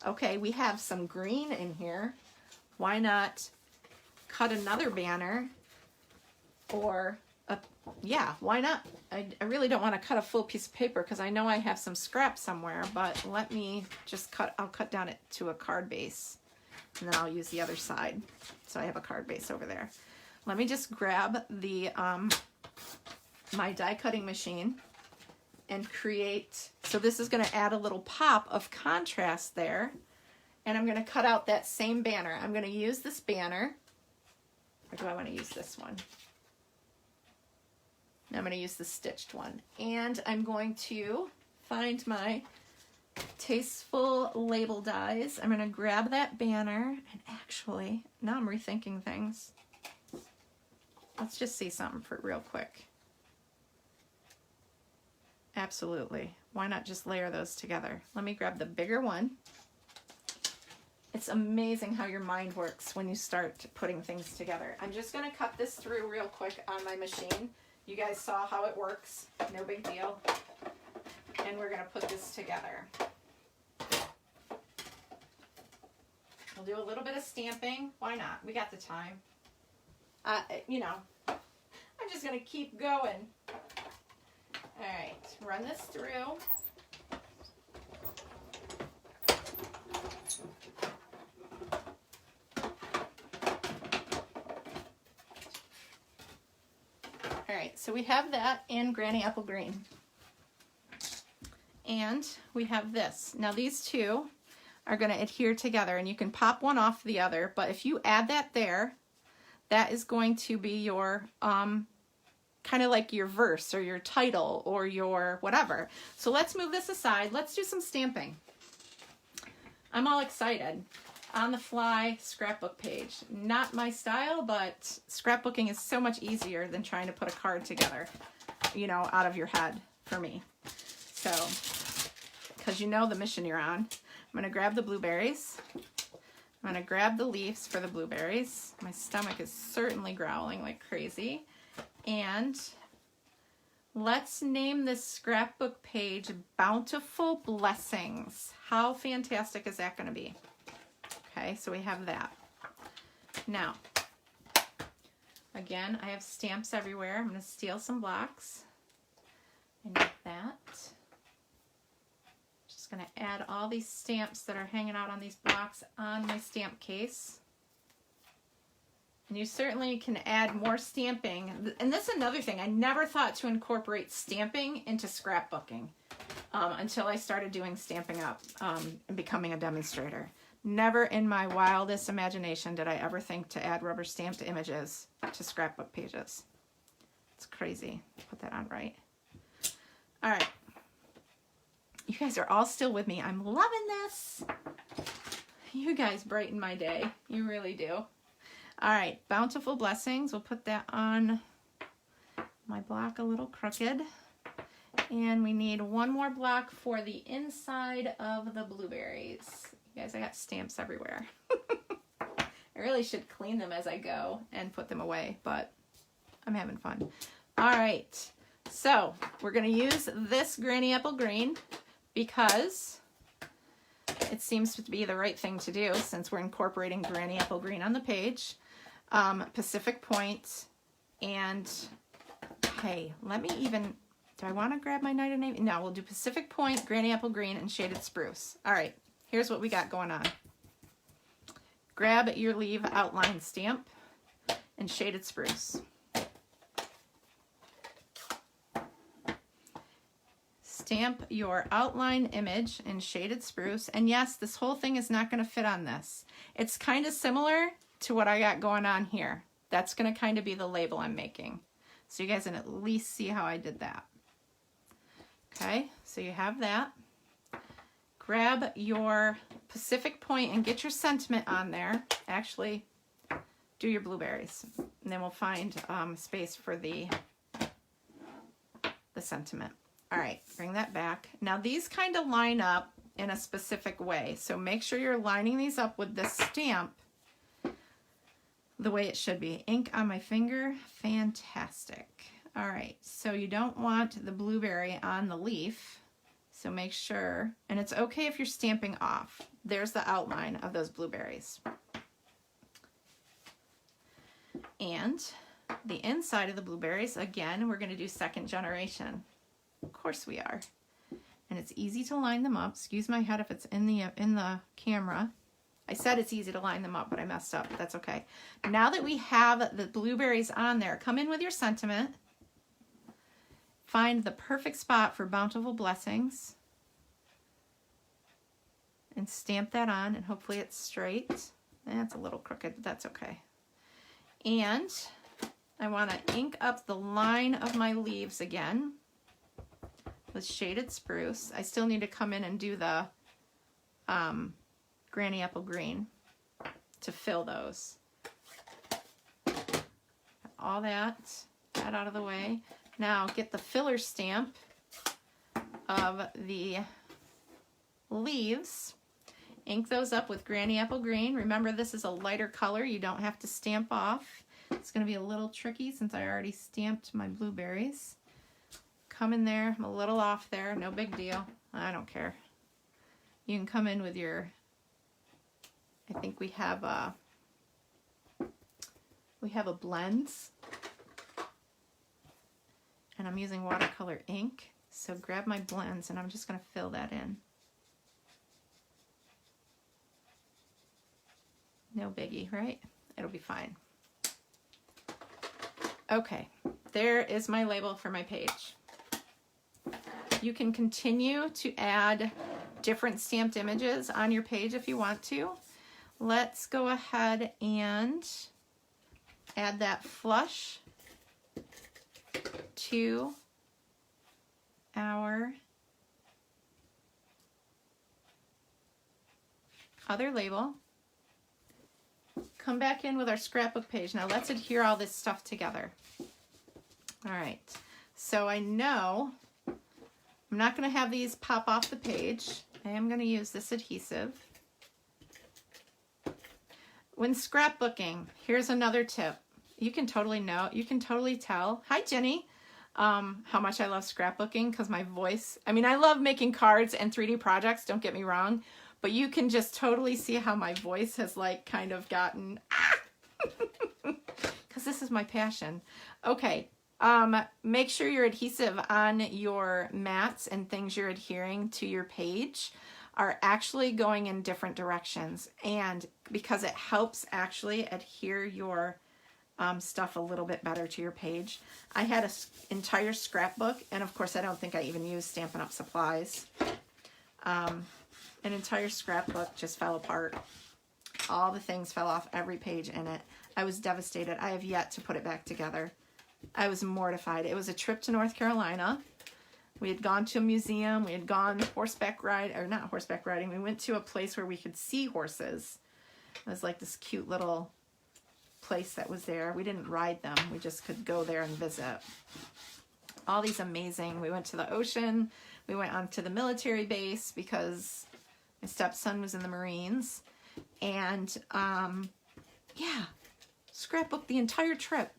okay, we have some green in here. Why not cut another banner, or yeah, why not? I really don't want to cut a full piece of paper because I know I have some scrap somewhere, but let me just I'll cut down it to a card base, and then I'll use the other side. So I have a card base over there. Let me just grab the my die cutting machine and create, so this is going to add a little pop of contrast there. And I'm going to cut out that same banner. I'm going to use this banner. Or do I want to use this one? I'm going to use the stitched one. And I'm going to find my Tasteful label dies. I'm going to grab that banner. And actually, now I'm rethinking things. Let's just see something for real quick. Absolutely. Why not just layer those together? Let me grab the bigger one. It's amazing how your mind works when you start putting things together. I'm just going to cut this through real quick on my machine. You guys saw how it works. No big deal. And we're going to put this together. We'll do a little bit of stamping. Why not? We got the time. You know, I'm just going to keep going. All right, run this through. All right, so we have that in Granny Apple Green. And we have this. Now these two are going to adhere together, and you can pop one off the other, but if you add that there, that is going to be your kind of like your verse or your title or your whatever. So let's move this aside. Let's do some stamping. I'm all excited. On the fly scrapbook page. Not my style, but scrapbooking is so much easier than trying to put a card together, you know, out of your head for me. So, because you know the mission you're on. I'm going to grab the blueberries. I'm going to grab the leaves for the blueberries. My stomach is certainly growling like crazy. And let's name this scrapbook page Bountiful Blessings. How fantastic is that going to be? Okay, so we have that. Now, again, I have stamps everywhere. I'm going to steal some blocks. I need that. Just going to add all these stamps that are hanging out on these blocks on my stamp case. And you certainly can add more stamping. And this is another thing. I never thought to incorporate stamping into scrapbooking until I started doing Stampin' Up! And becoming a demonstrator. Never in my wildest imagination did I ever think to add rubber stamped images to scrapbook pages. It's crazy. Put that on right. All right. You guys are all still with me. I'm loving this. You guys brighten my day. You really do. All right, Bountiful Blessings. We'll put that on my block a little crooked. And we need one more block for the inside of the blueberries. You guys, I got stamps everywhere. I really should clean them as I go and put them away, but I'm having fun. All right, so we're gonna use this Granny Apple Green because it seems to be the right thing to do since we're incorporating Granny Apple Green on the page. Pacific Point, and hey, let me even, do I want to grab my Night of Navy? No, we'll do Pacific Point, Granny Apple Green, and Shaded Spruce. All right, here's what we got going on. Grab your leaf outline stamp and Shaded Spruce. Stamp your outline image in Shaded Spruce, and yes, this whole thing is not going to fit on this. It's kind of similar to what I got going on here. That's going to kind of be the label I'm making. So you guys can at least see how I did that. Okay, so you have that. Grab your Pacific Point and get your sentiment on there. Actually, do your blueberries. And then we'll find space for the sentiment. All right, bring that back. Now these kind of line up in a specific way. So make sure you're lining these up with this stamp the way it should be. Ink on my finger, fantastic. All right, so you don't want the blueberry on the leaf, so make sure, and it's okay if you're stamping off. There's the outline of those blueberries. And the inside of the blueberries, again, we're gonna do second generation. Of course we are. And it's easy to line them up. Excuse my head if it's in the camera. I said it's easy to line them up, but I messed up. That's okay. Now that we have the blueberries on there, come in with your sentiment. Find the perfect spot for Bountiful Blessings. And stamp that on, and hopefully it's straight. That's a little crooked, but that's okay. And I want to ink up the line of my leaves again with Shaded Spruce. I still need to come in and do the Granny Apple Green to fill those. All that out of the way. Now get the filler stamp of the leaves. Ink those up with Granny Apple Green. Remember, this is a lighter color. You don't have to stamp off. It's going to be a little tricky since I already stamped my blueberries. Come in there. I'm a little off there. No big deal. I don't care. You can come in with your, I think we have a blends. And I'm using watercolor ink. So grab my blends and I'm just going to fill that in. No biggie, right? It'll be fine. Okay, there is my label for my page. You can continue to add different stamped images on your page if you want to. Let's go ahead and add that flush to our other label. Come back in with our scrapbook page. Now let's adhere all this stuff together. All right, so I know I'm not going to have these pop off the page. I am going to use this adhesive. When scrapbooking, here's another tip. You can totally tell. Hi, Jenny. How much I love scrapbooking because my voice, I mean, I love making cards and 3D projects, don't get me wrong, but you can just totally see how my voice has like kind of gotten, because this is my passion. Okay, make sure your adhesive on your mats and things you're adhering to your page are actually going in different directions, and because it helps actually adhere your stuff a little bit better to your page. I had an entire scrapbook, and of course I don't think I even used Stampin' Up! Supplies. An entire scrapbook just fell apart. All the things fell off every page in it. I was devastated. I have yet to put it back together. I was mortified. It was a trip to North Carolina. We had gone to a museum. We had gone horseback ride, or not horseback riding. We went to a place where we could see horses. It was like this cute little place that was there. We didn't ride them. We just could go there and visit. All these amazing. We went to the ocean. We went on to the military base because my stepson was in the Marines. And yeah, scrapbooked the entire trip.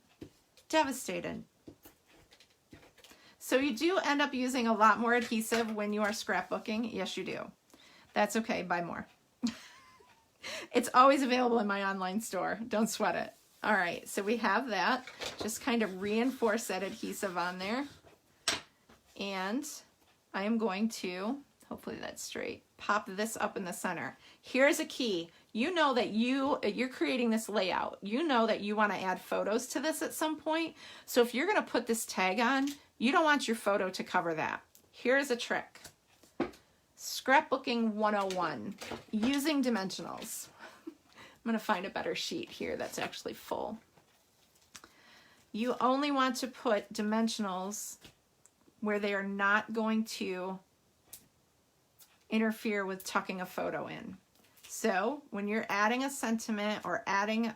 Devastated. So you do end up using a lot more adhesive when you are scrapbooking. Yes, you do. That's okay. Buy more. It's always available in my online store. Don't sweat it. All right, so we have that. Just kind of reinforce that adhesive on there. And I am going to, hopefully that's straight, pop this up in the center. Here's a key. You know that you're creating this layout. You know that you want to add photos to this at some point. So if you're going to put this tag on, you don't want your photo to cover that. Here's a trick. Scrapbooking 101, using dimensionals. I'm going to find a better sheet here that's actually full. You only want to put dimensionals where they are not going to interfere with tucking a photo in. So when you're adding a sentiment or adding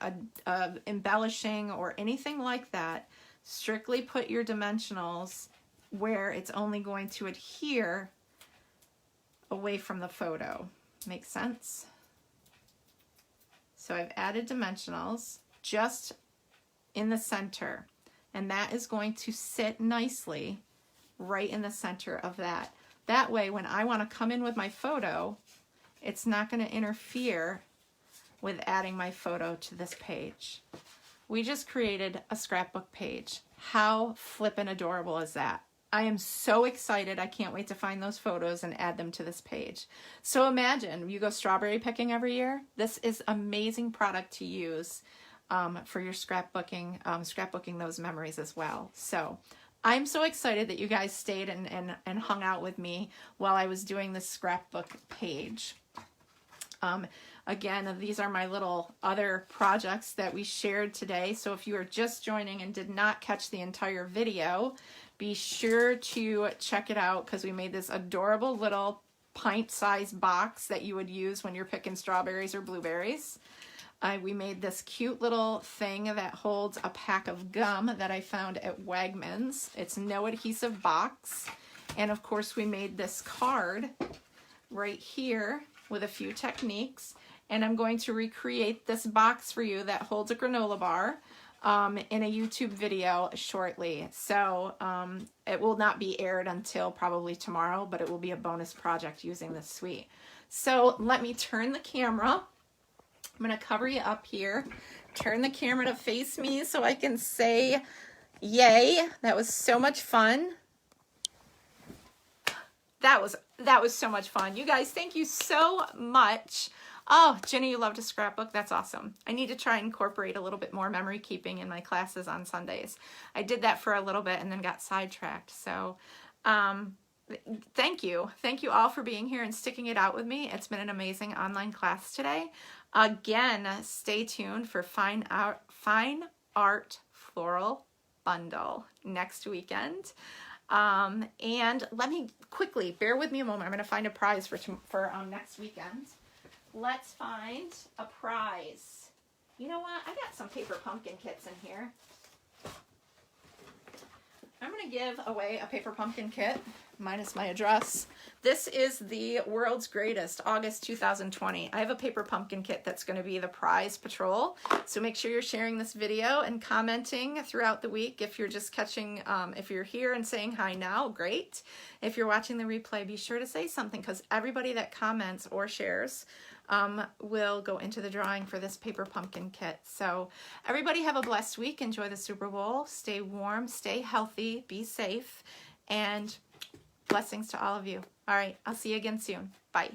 a embellishing or anything like that, strictly put your dimensionals where it's only going to adhere away from the photo. Makes sense? So I've added dimensionals just in the center, and that is going to sit nicely right in the center of that. That way, when I want to come in with my photo, it's not going to interfere with adding my photo to this page. We just created a scrapbook page. How flippin' adorable is that? I am so excited. I can't wait to find those photos and add them to this page. So imagine you go strawberry picking every year. This is amazing product to use for your scrapbooking those memories as well. So I'm so excited that you guys stayed and hung out with me while I was doing this scrapbook page. Again, these are my little other projects that we shared today. So if you are just joining and did not catch the entire video, be sure to check it out because we made this adorable little pint-sized box that you would use when you're picking strawberries or blueberries. We made this cute little thing that holds a pack of gum that I found at Wegmans. It's no adhesive box. And of course we made this card right here with a few techniques. And I'm going to recreate this box for you that holds a granola bar in a YouTube video shortly. So it will not be aired until probably tomorrow, but it will be a bonus project using this suite. So let me turn the camera. I'm going to cover you up here. Turn the camera to face me so I can say yay. That was so much fun. That was so much fun. You guys, thank you so much. Oh, Jenny, you love to scrapbook. That's awesome. I need to try and incorporate a little bit more memory keeping in my classes on Sundays. I did that for a little bit and then got sidetracked. So thank you. Thank you all for being here and sticking it out with me. It's been an amazing online class today. Again, stay tuned for Fine Art Floral Bundle next weekend. And let me quickly, bear with me a moment. I'm going to find a prize for next weekend. Let's find a prize. You know what? I got some paper pumpkin kits in here. I'm going to give away a paper pumpkin kit, minus my address. This is the World's Greatest, August 2020. I have a paper pumpkin kit that's going to be the prize patrol. So make sure you're sharing this video and commenting throughout the week. If you're just catching, if you're here and saying hi now, great. If you're watching the replay, be sure to say something because everybody that comments or shares will go into the drawing for this paper pumpkin kit. So everybody have a blessed week. Enjoy the Super Bowl. Stay warm, stay healthy, be safe, and blessings to all of you. All right, I'll see you again soon. Bye.